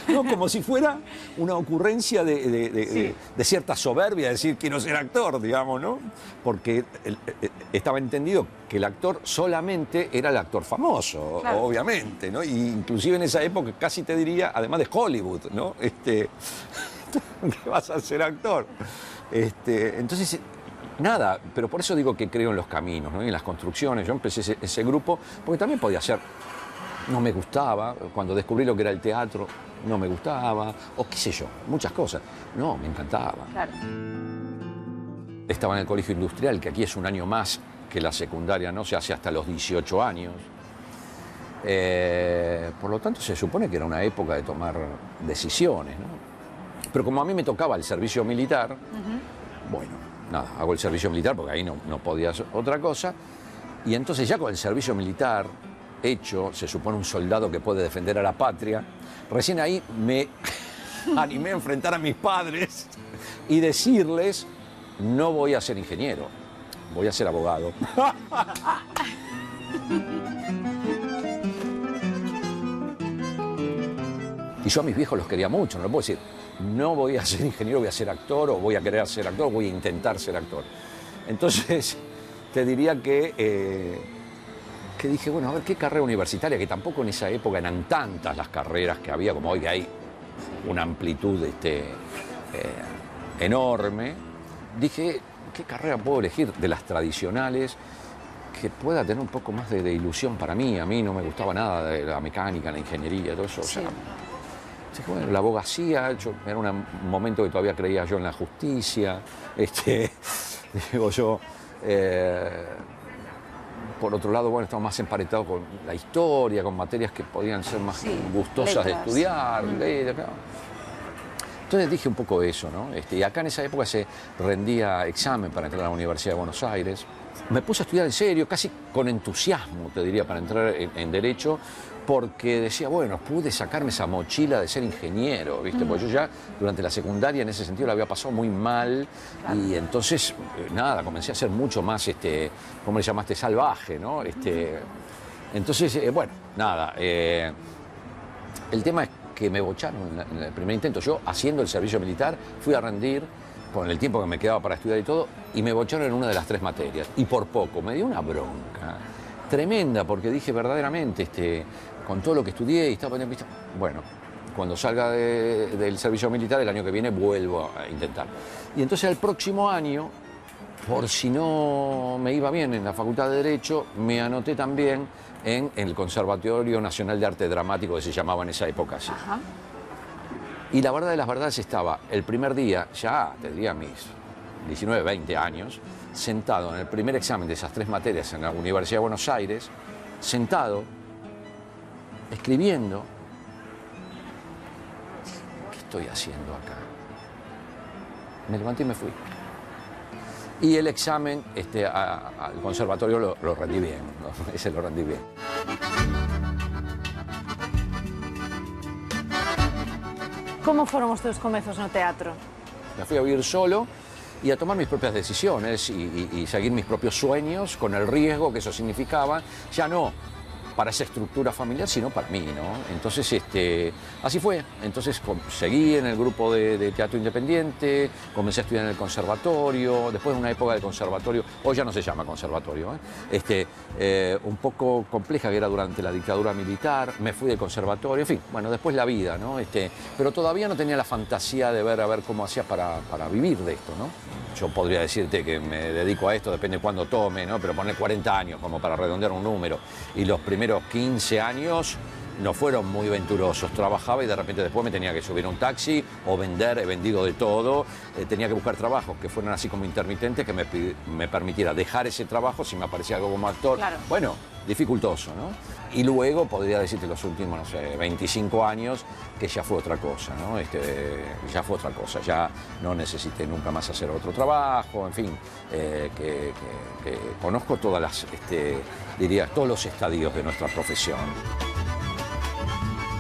No, como si fuera una ocurrencia de cierta soberbia, decir quiero ser actor, digamos, ¿no? Porque estaba entendido que el actor solamente era el actor famoso, claro, obviamente, ¿no? Y inclusive en esa época casi te diría, además de Hollywood, ¿no? que vas a ser actor. Entonces, nada, pero por eso digo que creo en los caminos, ¿no? Y en las construcciones. Yo empecé ese grupo porque también podía ser, no me gustaba, cuando descubrí lo que era el teatro, no me gustaba, o qué sé yo, muchas cosas. No, me encantaba. Claro. Estaba en el colegio industrial, que aquí es un año más que la secundaria, ¿no? Se hace hasta los 18 años. Por lo tanto, se supone que era una época de tomar decisiones, ¿no? Pero como a mí me tocaba el servicio militar, bueno, nada, hago el servicio militar porque ahí no podía hacer otra cosa. Y entonces ya con el servicio militar hecho, se supone un soldado que puede defender a la patria, recién ahí me animé a enfrentar a mis padres y decirles, no voy a ser ingeniero, voy a ser abogado. Y yo a mis viejos los quería mucho, no les puedo decir, no voy a ser ingeniero, voy a ser actor, o voy a querer ser actor, o voy a intentar ser actor. Entonces, te diría que dije, bueno, a ver, ¿qué carrera universitaria? Que tampoco en esa época eran tantas las carreras que había, como hoy que hay una amplitud enorme. Dije, ¿qué carrera puedo elegir de las tradicionales que pueda tener un poco más de ilusión para mí? A mí no me gustaba nada de la mecánica, la ingeniería, todo eso. Sí. O sea, dije, bueno, la abogacía, era un momento que todavía creía yo en la justicia. Digo yo, por otro lado, bueno, estaba más emparentado con la historia, con materias que podían ser más gustosas de estudiar. Entonces dije un poco eso, ¿no? Y acá en esa época se rendía examen para entrar a la Universidad de Buenos Aires. me puse a estudiar en serio, casi con entusiasmo, te diría, para entrar en Derecho, porque decía, bueno, pude sacarme esa mochila de ser ingeniero, ¿viste? Porque yo ya durante la secundaria en ese sentido la había pasado muy mal, y entonces, nada, comencé a ser mucho más, ¿cómo le llamaste? Salvaje, ¿no? Entonces, bueno, nada, el tema es que me bocharon en el primer intento. Yo, haciendo el servicio militar, fui a rendir con el tiempo que me quedaba para estudiar y todo, y me bocharon en una de las 3 materias, y por poco, me dio una bronca tremenda, porque dije verdaderamente, con todo lo que estudié y estaba... Bueno, cuando salga del servicio militar, el año que viene vuelvo a intentar. Y entonces el próximo año, por si no me iba bien en la Facultad de Derecho, me anoté también en el Conservatorio Nacional de Arte Dramático, que se llamaba en esa época así. Ajá. Y la verdad de las verdades estaba el primer día, ya tendría mis 19, 20 años, sentado en el primer examen de esas 3 materias en la Universidad de Buenos Aires, sentado, escribiendo. ¿Qué estoy haciendo acá? Me levanté y me fui. Y el examen al conservatorio lo rendí bien, ¿no? Ese lo rendí bien. Como foron os teus comezos no teatro? Me fui a vivir solo y a tomar mis propias decisiones y seguir mis propios sueños con el riesgo que eso significaba, ya no para esa estructura familiar, sino para mí, ¿no? Entonces, así fue. Entonces seguí en el grupo de teatro independiente, comencé a estudiar en el conservatorio, después de una época del conservatorio, hoy ya no se llama conservatorio, un poco compleja, que era durante la dictadura militar, me fui del conservatorio, en fin, bueno, después la vida, ¿no? Pero todavía no tenía la fantasía de ver a ver cómo hacía para vivir de esto, ¿no? Yo podría decirte que me dedico a esto, depende de cuándo tome, ¿no? Pero poner 40 años como para redondear un número. Y los primeros 15 años no fueron muy venturosos. Trabajaba y de repente después me tenía que subir a un taxi o vender, he vendido de todo. Tenía que buscar trabajos que fueran así como intermitentes, que me permitiera dejar ese trabajo si me aparecía algo como actor. Claro. Bueno, dificultoso, ¿no? Y luego podría decirte los últimos, no sé, 25 años, que ya fue otra cosa, ¿no? Ya fue otra cosa, ya no necesité nunca más hacer otro trabajo, en fin, que conozco todas las, diría, todos los estadios de nuestra profesión.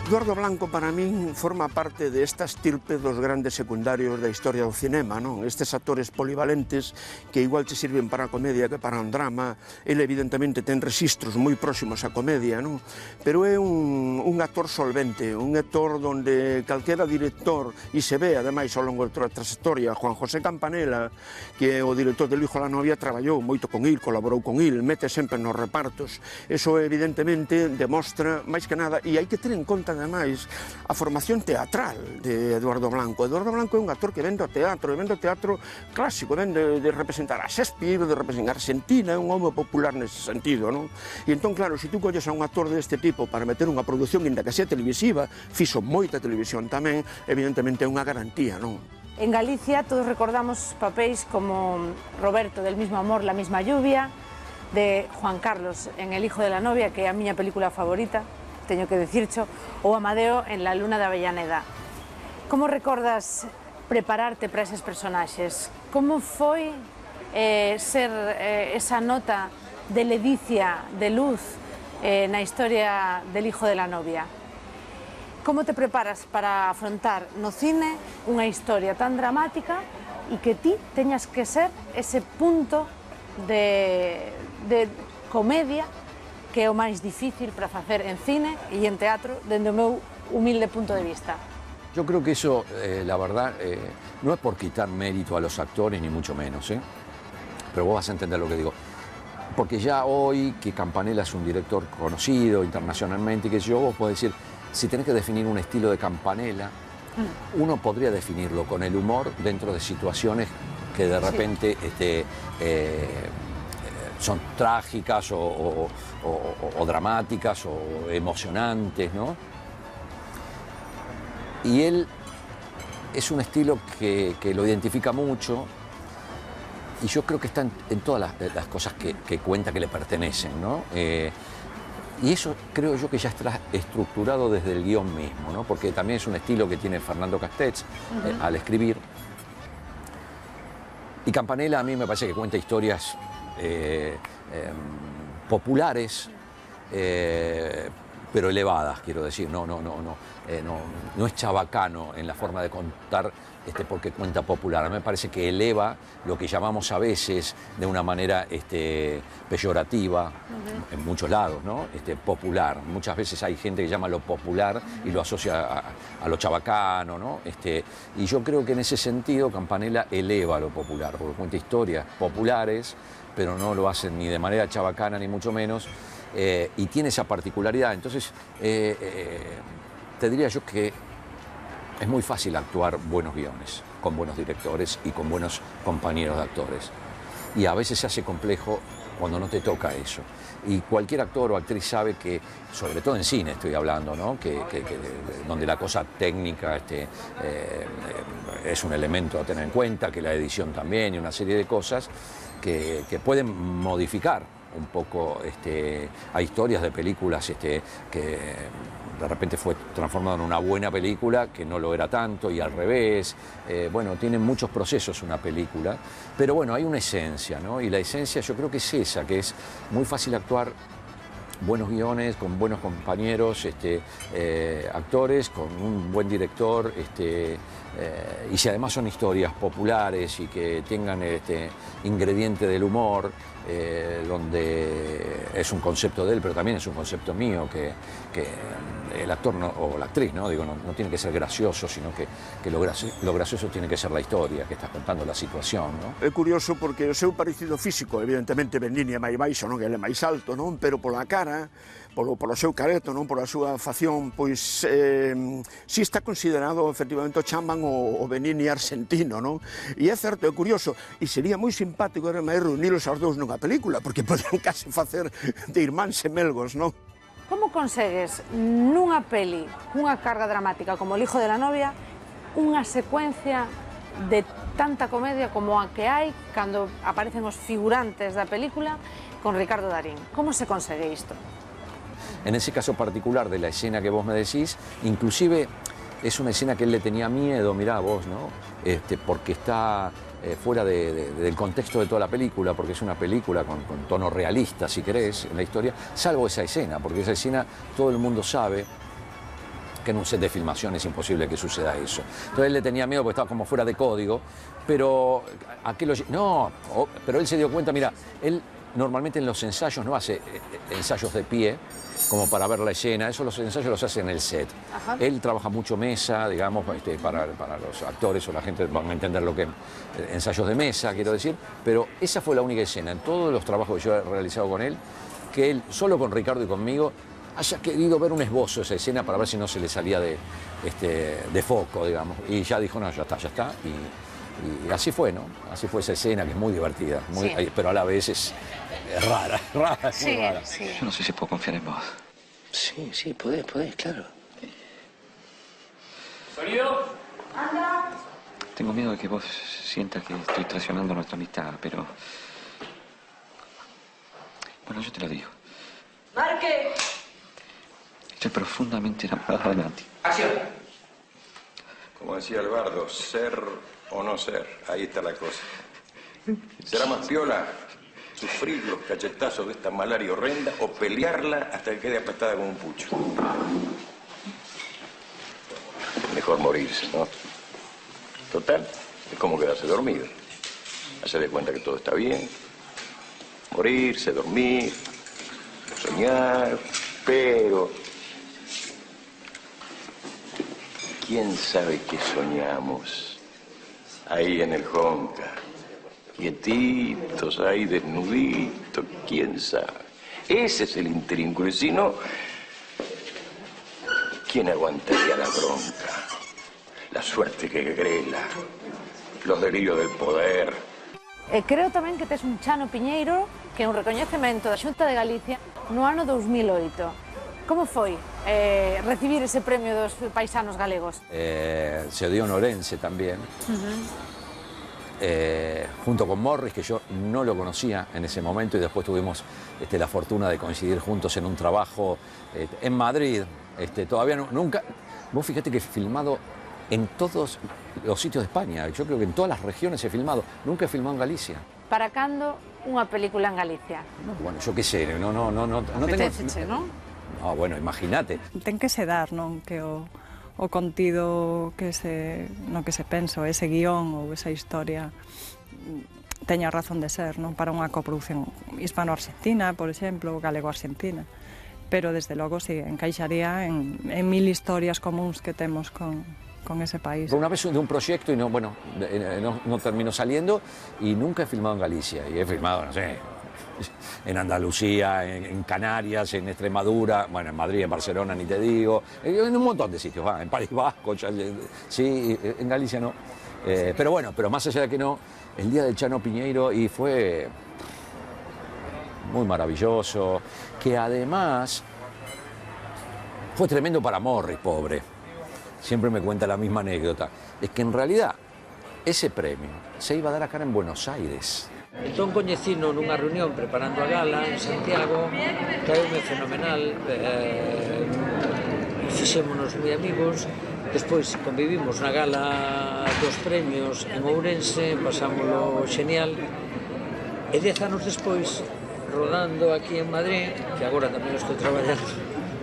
Eduardo Blanco, para min, forma parte de esta estirpe dos grandes secundarios da historia do cinema, non? Estes actores polivalentes que igual te sirven para a comedia que para un drama. Ele, evidentemente, ten registros moi próximos á comedia, non? Pero é un actor solvente, un actor donde calquera director, e se ve, ademais, ao longo da trayectoria, Juan José Campanella, que é o director del Hijo de la Novia, traballou moito con il, colaborou con il, mete sempre nos repartos. Eso, evidentemente, demostra, máis que nada, e hai que ter en conta, ademais, a formación teatral de Eduardo Blanco. Eduardo Blanco é un actor que vende o teatro clásico, vende de representar a Shakespeare, de representar a Argentina, é un home popular nese sentido, non? E entón, claro, se tú colles a un actor deste tipo para meter unha produción inda que sea televisiva, fixo moita televisión tamén, evidentemente é unha garantía, non? En Galicia todos recordamos papéis como Roberto del mismo amor, la misma lluvia, de Juan Carlos en El hijo de la novia, que é a miña película favorita, teño que decircho, ou Amadeo en La luna de Avellaneda. Como recordas prepararte para eses personaxes? Como foi ser esa nota de ledicia, de luz na historia del hijo de la novia? Como te preparas para afrontar no cine unha historia tan dramática e que ti teñas que ser ese punto de comedia que é o máis difícil para facer en cine e en teatro, dende o meu humilde punto de vista? Yo creo que eso, la verdad, no es por quitar mérito a los actores, ni mucho menos, pero vos vas a entender lo que digo. Porque ya hoy, que Campanella es un director conocido internacionalmente, que yo, vos podés decir, si tenés que definir un estilo de Campanella, uno podría definirlo con el humor dentro de situaciones que de repente son trágicas o dramáticas o emocionantes, ¿no? Y él es un estilo que lo identifica mucho, y yo creo que está en todas las cosas que cuenta, que le pertenecen, ¿no? Y eso creo yo que ya está estructurado desde el guión mismo, ¿no? Porque también es un estilo que tiene Fernando Castells al escribir. Y Campanella a mí me parece que cuenta historias populares, pero elevadas, quiero decir. No es chabacano en la forma de contar porque cuenta popular. A mí me parece que eleva lo que llamamos a veces de una manera peyorativa, en muchos lados, ¿no? Popular. Muchas veces hay gente que llama lo popular y lo asocia a lo chabacano, ¿no? Y yo creo que en ese sentido Campanella eleva lo popular, porque cuenta historias populares, pero no lo hacen ni de manera chabacana ni mucho menos, y tiene esa particularidad. Entonces, te diría yo que es muy fácil actuar buenos guiones, con buenos directores y con buenos compañeros de actores. Y a veces se hace complejo cuando no te toca eso. Y cualquier actor o actriz sabe que, sobre todo en cine estoy hablando, ¿no? Donde la cosa técnica es un elemento a tener en cuenta, que la edición también y una serie de cosas que pueden modificar un poco a historias de películas que de repente fue transformado en una buena película que no lo era tanto y al revés. Bueno, tiene muchos procesos una película, pero bueno, hay una esencia, ¿no? Y la esencia yo creo que es esa, que es muy fácil actuar buenos guiones, con buenos compañeros, actores, con un buen director, y si además son historias populares y que tengan ingrediente del humor, donde es un concepto de él, pero también es un concepto mío, que el actor o la actriz, ¿no? Digo, no tiene que ser gracioso, sino que lo gracioso tiene que ser la historia, que estás contando la situación, ¿no? É curioso porque o seu parecido físico, evidentemente Benigni é máis baixo, non? Ele é máis alto, non? Pero pola cara, polo seu careto, non? Pola súa facción, pois si está considerado efectivamente o chaman o Benigni argentino, non? E é certo, é curioso, e sería moi simpático reunilos aos dous nunha película, porque poden case facer de irmáns gemelgos, non? Como consegues nunha peli, cunha carga dramática como El hijo de la novia, unha secuencia de tanta comedia como a que hai cando aparecen os figurantes da película con Ricardo Darín? Como se consegue isto? En ese caso particular de la escena que vos me decís, inclusive es una escena que él le tenía miedo, mirá vos, ¿no? Porque está fuera del contexto de toda la película, porque es una película con tono realista, si querés, en la historia, salvo esa escena, porque esa escena todo el mundo sabe que en un set de filmación es imposible que suceda eso. Entonces él le tenía miedo porque estaba como fuera de código, pero pero él se dio cuenta, mira, él normalmente en los ensayos no hace ensayos de pie, como para ver la escena, eso los ensayos los hace en el set. Ajá. Él trabaja mucho mesa, digamos, para los actores o la gente van a entender lo que ensayos de mesa, quiero decir, pero esa fue la única escena en todos los trabajos que yo he realizado con él, que él, solo con Ricardo y conmigo, haya querido ver un esbozo de esa escena para ver si no se le salía de foco, digamos, y ya dijo, no, ya está, y así fue, ¿no? Así fue esa escena, que es muy divertida, muy, sí. Pero a la vez es rara, sí, muy rara. Sí. Yo no sé si puedo confiar en vos. Sí, podés, claro. ¿Sonido? ¡Anda! Tengo miedo de que vos sientas que estoy traicionando nuestra amistad, pero... Bueno, yo te lo digo. ¡Marque! Estoy profundamente enamorado de Nati. ¡Acción! Como decía Albardo, ser o no ser, ahí está la cosa. ¿Será más piola sufrir los cachetazos de esta malaria horrenda o pelearla hasta que quede aplastada como un pucho? Mejor morirse, ¿no? Total, es como quedarse dormido. Hacer de cuenta que todo está bien. Morirse, dormir, soñar, pero... ¿Quién sabe qué soñamos? Ahí en el Jonca, quietitos, ahí desnuditos, ¿quién sabe? Ese es el intrínculo, y si no, ¿quién aguantaría la bronca? La suerte que grela, los delirios del poder. Creo tamén que tes un Chano Piñeiro, que é un recoñecemento da Xunta de Galicia no ano 2008. Como foi recibir ese premio dos paisanos galegos? Se dio en Orense también, junto con Morris, que yo no lo conocía en ese momento, y después tuvimos la fortuna de coincidir juntos en un trabajo en Madrid. Todavía nunca... Vos fíjate que he filmado en todos los sitios de España. Yo creo que en todas las regiones he filmado. Nunca he filmado en Galicia. Para cando unha película en Galicia? Bueno, yo qué sé, no Apetéceche, tengo... non? No, bueno, imagínate. Ten que se dar, non? Que o contido no que se pensa, ese guión ou esa historia teña razón de ser, non? Para unha coproducción hispano-argentina, por exemplo, galego-argentina. Pero, desde logo, sí, encaixaría en 1000 historias comuns que temos con ese país. Una vez de un proyecto y no terminó saliendo y nunca he filmado en Galicia. Y he filmado, no sé, en Andalucía, en Canarias, en Extremadura, bueno, en Madrid, en Barcelona, ni te digo, en un montón de sitios, en País Vasco, sí, en Galicia no. Pero bueno, pero más allá de que no, el día del Chano Piñeiro y fue muy maravilloso, que además fue tremendo para Morris, pobre. Siempre me cuenta la misma anécdota. Es que en realidad ese premio se iba a dar acá en Buenos Aires. Entón coñecino nunha reunión preparando a gala en Santiago, caeume fenomenal, fixémonos moi amigos, despois convivimos na gala dos premios en Ourense, pasámoslo xenial, e 10 anos despois, rodando aquí en Madrid, que agora tamén estou traballando,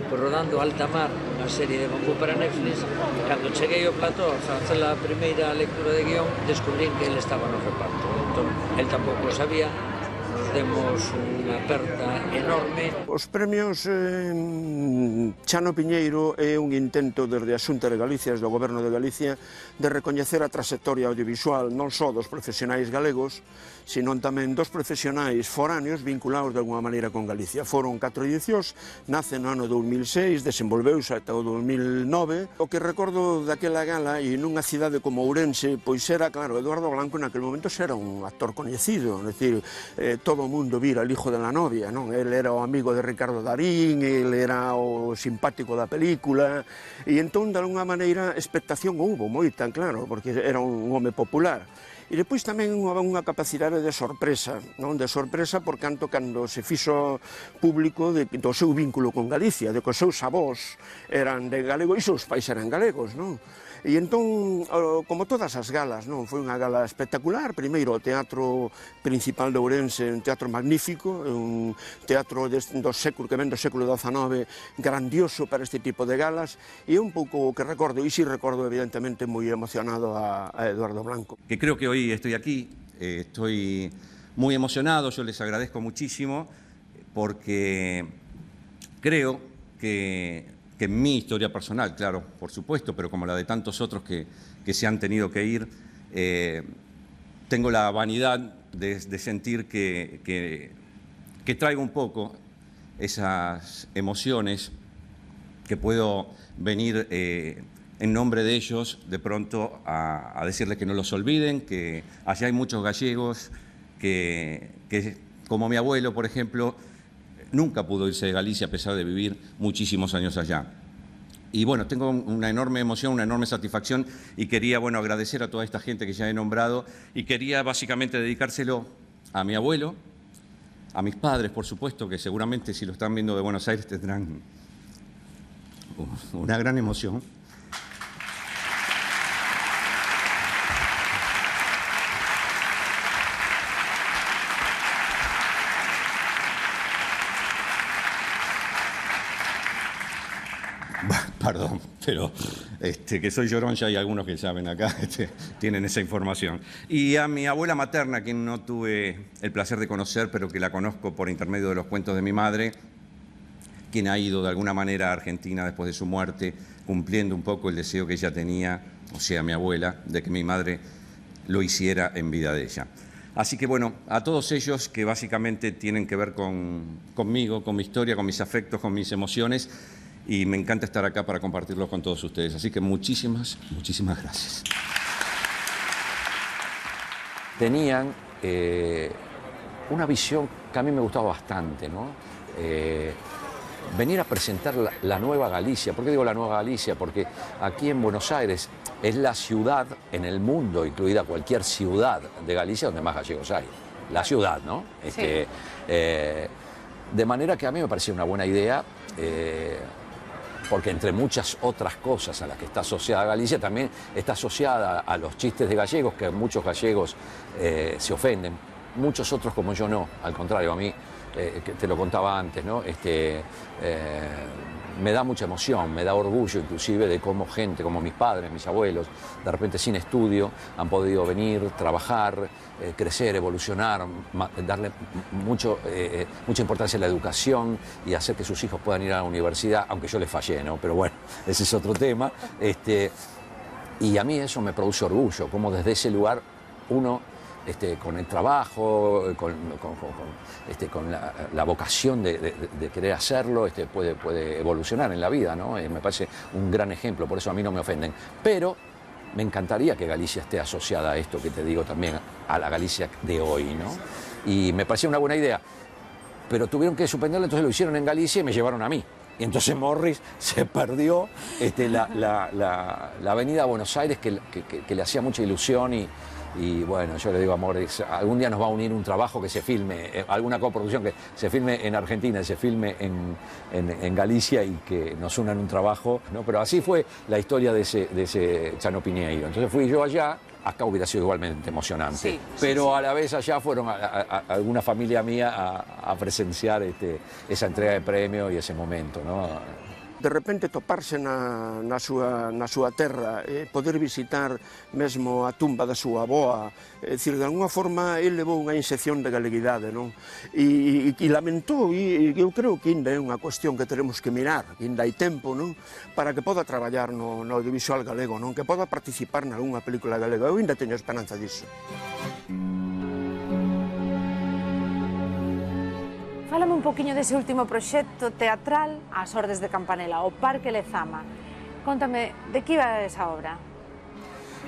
pues rodando Alta Mar, unha serie de Bambú para Netflix, cando cheguei ao plató a facer a primeira lectura de guión, descubrí que ele estaba no reparto. Entón, el tampouco sabía, nos demos unha aperta enorme. Os premios Chano Piñeiro é un intento desde a Xunta de Galicia, do Goberno de Galicia, de recoñecer a trayectoria audiovisual non só dos profesionais galegos, sino tamén dos profesionais foráneos vinculados de alguma maneira con Galicia. Foron 4 edicións, nace no ano 2006, desenvolveuse ata o 2009. O que recordo daquela gala e nunha cidade como Ourense, pois era, claro, Eduardo Blanco naquele momento era un actor coñecido, é dicir, todo o mundo vira El hijo de la novia, non? El era o amigo de Ricardo Darín, el era o simpático da película, e entón, de alguna maneira, expectación houbo moita, claro, porque era un home popular. E depois tamén unha capacidade de sorpresa, non? De sorpresa por canto cando se fixo público do seu vínculo con Galicia, de que os seus avós eran de galego e os seus pais eran galegos, non? E entón, como todas as galas, non? Foi unha gala espectacular. Primeiro, o Teatro Principal de Ourense, un teatro magnífico, un teatro do século, que ven do século XIX, grandioso para este tipo de galas, e un pouco o que recordo, e si recordo evidentemente moi emocionado a Eduardo Blanco. Que creo que hoy estoy aquí, estoy muy emocionado, yo les agradezco muchísimo, porque creo que en mi historia personal, claro, por supuesto, pero como la de tantos otros que se han tenido que ir, tengo la vanidad de sentir que traigo un poco esas emociones, que puedo venir en nombre de ellos de pronto a decirles que no los olviden, que allá hay muchos gallegos que como mi abuelo, por ejemplo, nunca pudo irse de Galicia a pesar de vivir muchísimos años allá. Y bueno, tengo una enorme emoción, una enorme satisfacción y quería, bueno, agradecer a toda esta gente que ya he nombrado y quería básicamente dedicárselo a mi abuelo, a mis padres, por supuesto, que seguramente si lo están viendo de Buenos Aires tendrán una gran emoción. Perdón, pero que soy llorón, ya hay algunos que saben acá, tienen esa información. Y a mi abuela materna, quien no tuve el placer de conocer, pero que la conozco por intermedio de los cuentos de mi madre, quien ha ido de alguna manera a Argentina después de su muerte, cumpliendo un poco el deseo que ella tenía, o sea, mi abuela, de que mi madre lo hiciera en vida de ella. Así que bueno, a todos ellos que básicamente tienen que ver conmigo, con mi historia, con mis afectos, con mis emociones, y me encanta estar acá para compartirlos con todos ustedes. Así que muchísimas gracias. Tenían una visión que a mí me gustaba bastante, ¿no? Venir a presentar la Nueva Galicia. ¿Por qué digo la Nueva Galicia? Porque aquí en Buenos Aires es la ciudad en el mundo, incluida cualquier ciudad de Galicia, donde más gallegos hay. La ciudad, ¿no? Sí. De manera que a mí me parecía una buena idea, porque entre muchas otras cosas a las que está asociada Galicia, también está asociada a los chistes de gallegos, que muchos gallegos se ofenden muchos otros como yo no, al contrario, a mí, que te lo contaba antes, ¿no? Me da mucha emoción, me da orgullo inclusive de cómo gente, como mis padres, mis abuelos, de repente sin estudio, han podido venir, trabajar, crecer, evolucionar, darle mucha importancia a la educación y hacer que sus hijos puedan ir a la universidad, aunque yo les fallé, ¿no? Pero bueno, ese es otro tema. Y a mí eso me produce orgullo, como desde ese lugar uno, con el trabajo, con la vocación de querer hacerlo, puede evolucionar en la vida, ¿no? Me parece un gran ejemplo, por eso a mí no me ofenden. Pero me encantaría que Galicia esté asociada a esto que te digo también, a la Galicia de hoy, ¿no? Y me parecía una buena idea, pero tuvieron que suspenderlo, entonces lo hicieron en Galicia y me llevaron a mí. Y entonces Morris se perdió la avenida a Buenos Aires, que le hacía mucha ilusión y bueno, yo le digo a Morris, algún día nos va a unir un trabajo que se filme, alguna coproducción que se filme en Argentina y se filme en Galicia y que nos unan un trabajo, ¿no? Pero así fue la historia de ese Chano Piñeiro. Entonces fui yo allá, acá hubiera sido igualmente emocionante, sí, pero a la vez allá fueron alguna familia mía a presenciar esa entrega de premio y ese momento, ¿no? De repente toparse na súa terra, poder visitar mesmo a tumba da súa avoa, é dicir, de alguna forma ele levou unha inxección de galeguidade, non? E lamentou, e eu creo que ainda é unha cuestión que teremos que mirar, que ainda hai tempo, non? Para que poda traballar no audiovisual galego, non? Que poda participar nalgúna película galega, eu ainda teño esperanza disso. Fálame un poquinho dese último proxecto teatral, As Ordes de Campanela, o Parque Lezama. Contame, de que iba esa obra?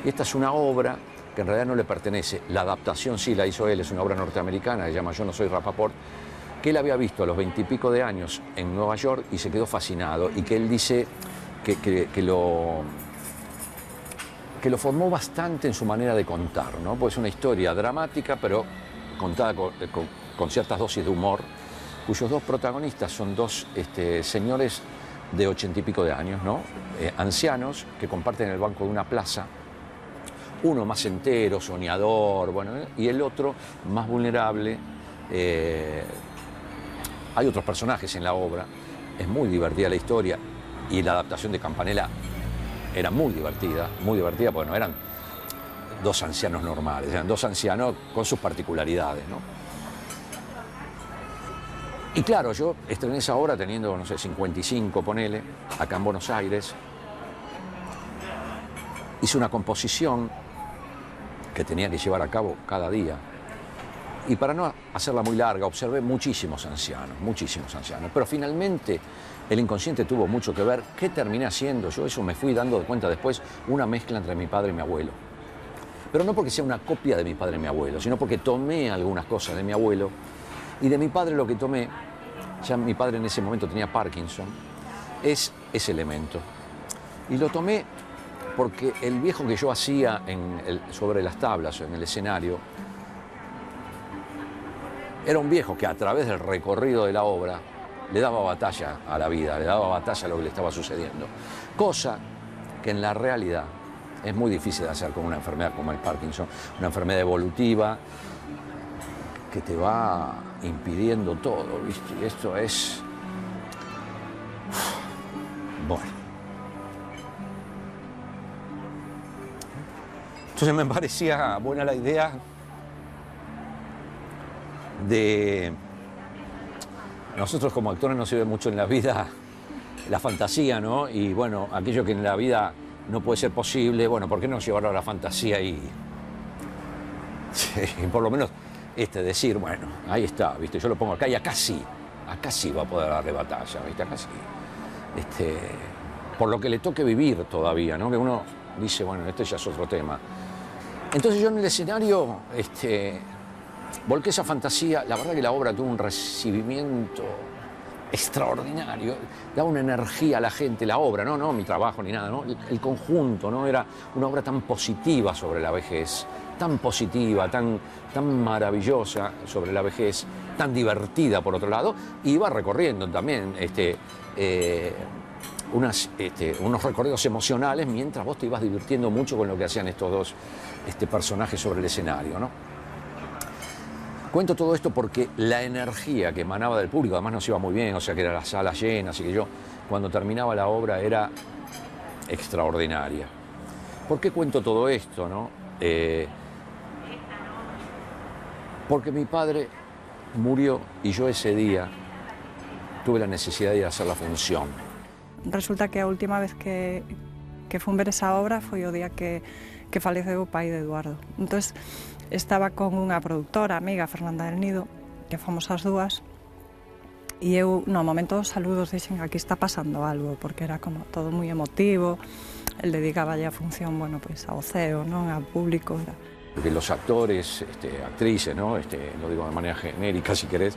Esta es una obra que en realidad no le pertenece. La adaptación sí la hizo él, es una obra norteamericana, se llama Yo no soy Rapaport, que él había visto a los 20 y pico de años en Nueva York y se quedó fascinado, y que él dice que lo formó bastante en su manera de contar, ¿no? Pues es una historia dramática, pero contada con ciertas dosis de humor, cuyos dos protagonistas son dos señores de 80 y pico de años, ¿no? Ancianos que comparten el banco de una plaza, uno más entero, soñador, bueno, y el otro más vulnerable. Hay otros personajes en la obra, es muy divertida la historia, y la adaptación de Campanella era muy divertida porque no eran dos ancianos normales, eran dos ancianos con sus particularidades, ¿no? Y claro, yo estrené esa obra teniendo, no sé, 55, ponele, acá en Buenos Aires. Hice una composición que tenía que llevar a cabo cada día. Y para no hacerla muy larga, observé muchísimos ancianos. Pero finalmente el inconsciente tuvo mucho que ver. ¿Qué terminé haciendo? Yo eso me fui dando cuenta después, una mezcla entre mi padre y mi abuelo. Pero no porque sea una copia de mi padre y mi abuelo, sino porque tomé algunas cosas de mi abuelo. Y de mi padre lo que tomé, ya mi padre en ese momento tenía Parkinson, es ese elemento. Y lo tomé porque el viejo que yo hacía sobre las tablas, en el escenario, era un viejo que a través del recorrido de la obra le daba batalla a la vida, le daba batalla a lo que le estaba sucediendo. Cosa que en la realidad es muy difícil de hacer con una enfermedad como el Parkinson, una enfermedad evolutiva que te va impidiendo todo, ¿viste? Y esto es... Bueno. Entonces me parecía buena la idea de... Nosotros como actores nos sirve mucho en la vida la fantasía, ¿no? Y bueno, aquello que en la vida no puede ser posible, bueno, ¿por qué no llevarlo a la fantasía y sí, por lo menos decir, bueno, ahí está, ¿viste? Yo lo pongo acá y acá sí va a poder darle batalla, ¿viste? Acá sí. Por lo que le toque vivir todavía, ¿no? Que uno dice, bueno, este ya es otro tema. Entonces yo en el escenario volqué esa fantasía. La verdad que la obra tuvo un recibimiento extraordinario, daba una energía a la gente, la obra, no mi trabajo ni nada, ¿no? El conjunto, ¿no? Era una obra tan positiva sobre la vejez, tan positiva, tan maravillosa sobre la vejez, tan divertida por otro lado, y iba recorriendo también unos recorridos emocionales mientras vos te ibas divirtiendo mucho con lo que hacían estos dos personajes sobre el escenario, ¿no? Cuento todo esto porque la energía que emanaba del público, además nos iba muy bien, o sea que era la sala llena, así que yo, cuando terminaba la obra, era extraordinaria. ¿Por qué cuento todo esto, no? Porque mi padre murió y yo ese día tuve la necesidad de ir a hacer la función. Resulta que a última vez que fun ver esa obra foi o día que faleceu o pai de Eduardo. Entón, estaba con unha productora amiga, Fernanda del Nido, que fomos as dúas, e eu, no momento dos saludos, dixen, aquí está pasando algo, porque era como todo moi emotivo, el dedicaba a función, bueno, pues, ao ceo, non, ao público, era... Porque los actores, actrices, ¿no? Lo digo de manera genérica si querés,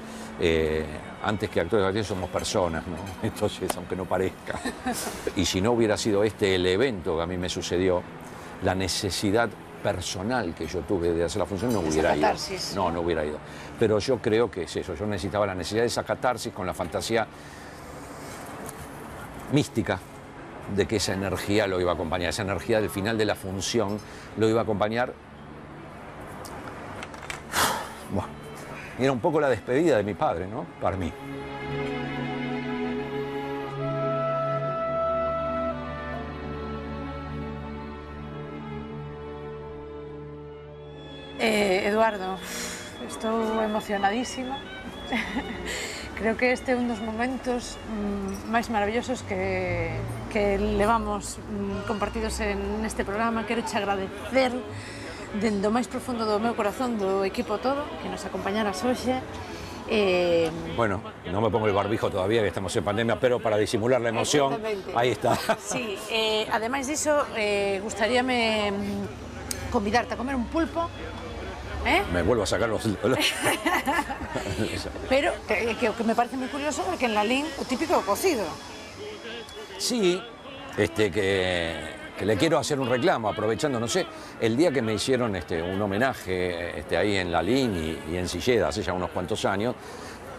antes que actores y actrices somos personas, ¿no? Entonces, aunque no parezca. Y si no hubiera sido el evento que a mí me sucedió, la necesidad personal que yo tuve de hacer la función no hubiera ido. No, no hubiera ido. Pero yo creo que es eso, yo necesitaba la necesidad de esa catarsis con la fantasía mística de que esa energía lo iba a acompañar, esa energía del final de la función lo iba a acompañar. Bueno, era un poco la despedida de mi padre, ¿no? Para mí. Eduardo, estou emocionadísima. Creo que este é un dos momentos máis maravillosos que levamos compartidos neste programa. Quero che agradecer dende o máis profundo do meu corazón, do equipo todo, que nos acompañaras hoxe. Bueno, no me pongo el barbijo todavía, que estamos en pandemia, pero para disimular la emoción, ahí está. Sí, ademais diso, gustaríame convidarte a comer un pulpo. Me vuelvo a sacar los... Pero que me parece moi curioso porque en Lalín o típico cocido. Sí, que le quiero hacer un reclamo, aprovechando, no sé, el día que me hicieron un homenaje ahí en Lalín y en Silleda, hace ya unos cuantos años,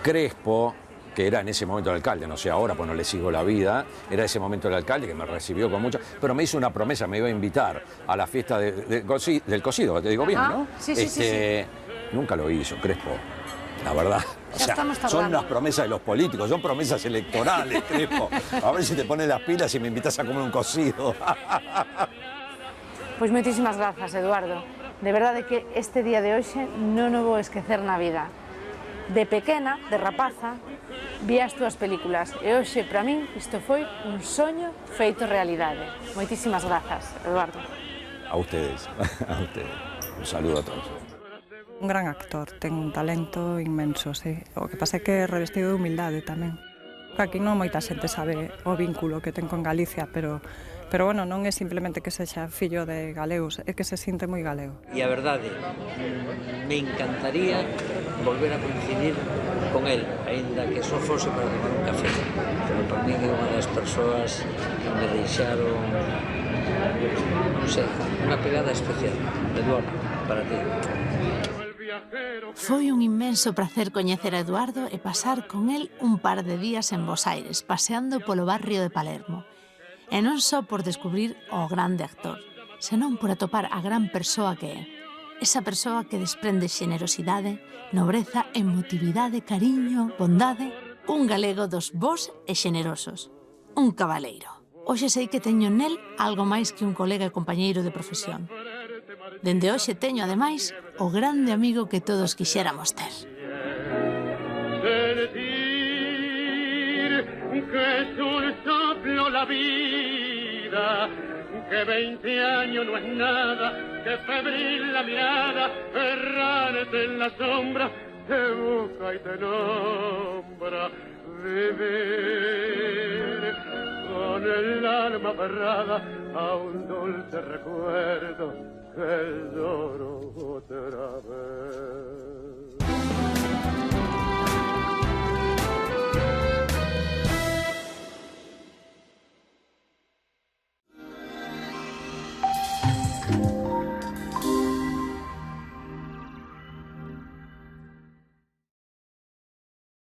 Crespo, que era en ese momento el alcalde, no sé ahora, pues no le sigo la vida, era ese momento el alcalde que me recibió con mucho, pero me hizo una promesa, me iba a invitar a la fiesta del cocido, te digo bien, ¿no? Sí, sí. Nunca lo hizo, Crespo, la verdad. O sea, son unas promesas de los políticos, son promesas electorales, Crespo. A ver si te pones las pilas y me invitas a comer un cocido. Pois moitísimas grazas, Eduardo. De verdade que este día de hoxe non o vou esquecer na vida. De pequena, de rapaza, vi as túas películas e hoxe, para min, isto foi un soño feito realidade. Moitísimas grazas, Eduardo. A ustedes, Un saludo a todos. Un gran actor, ten un talento inmenso, sí. O que pasa é que é revestido de humildade tamén. Aquí non moita xente sabe o vínculo que ten con Galicia, pero bueno, non é simplemente que sexa fillo de galegos, é que se sinte moi galego. E a verdade, me encantaría volver a coincidir con él, aínda que só fose para tomar un café. Pero para mí é unha das persoas que me deixaron, non sei, unha pegada especial. Eduardo, para ti. Foi un inmenso prazer coñecer a Eduardo e pasar con el un par de días en Bos Aires, paseando polo barrio de Palermo. E non só por descubrir o grande actor, senón por atopar a gran persoa que é. Esa persoa que desprende xenerosidade, nobreza, emotividade, cariño, bondade, un galego dos bos e xenerosos, un cabaleiro. Hoxe sei que teño nel algo máis que un colega e compañeiro de profesión. Dende hoxe teño, ademais, o grande amigo que todos quixéramos ter. Sentir que es un soplo la vida, que 20 años no es nada, que febril la mirada, errante en la sombra, te busca y te nombra. Vivir con el alma aferrada a un dulce recuerdo que lloro otra vez.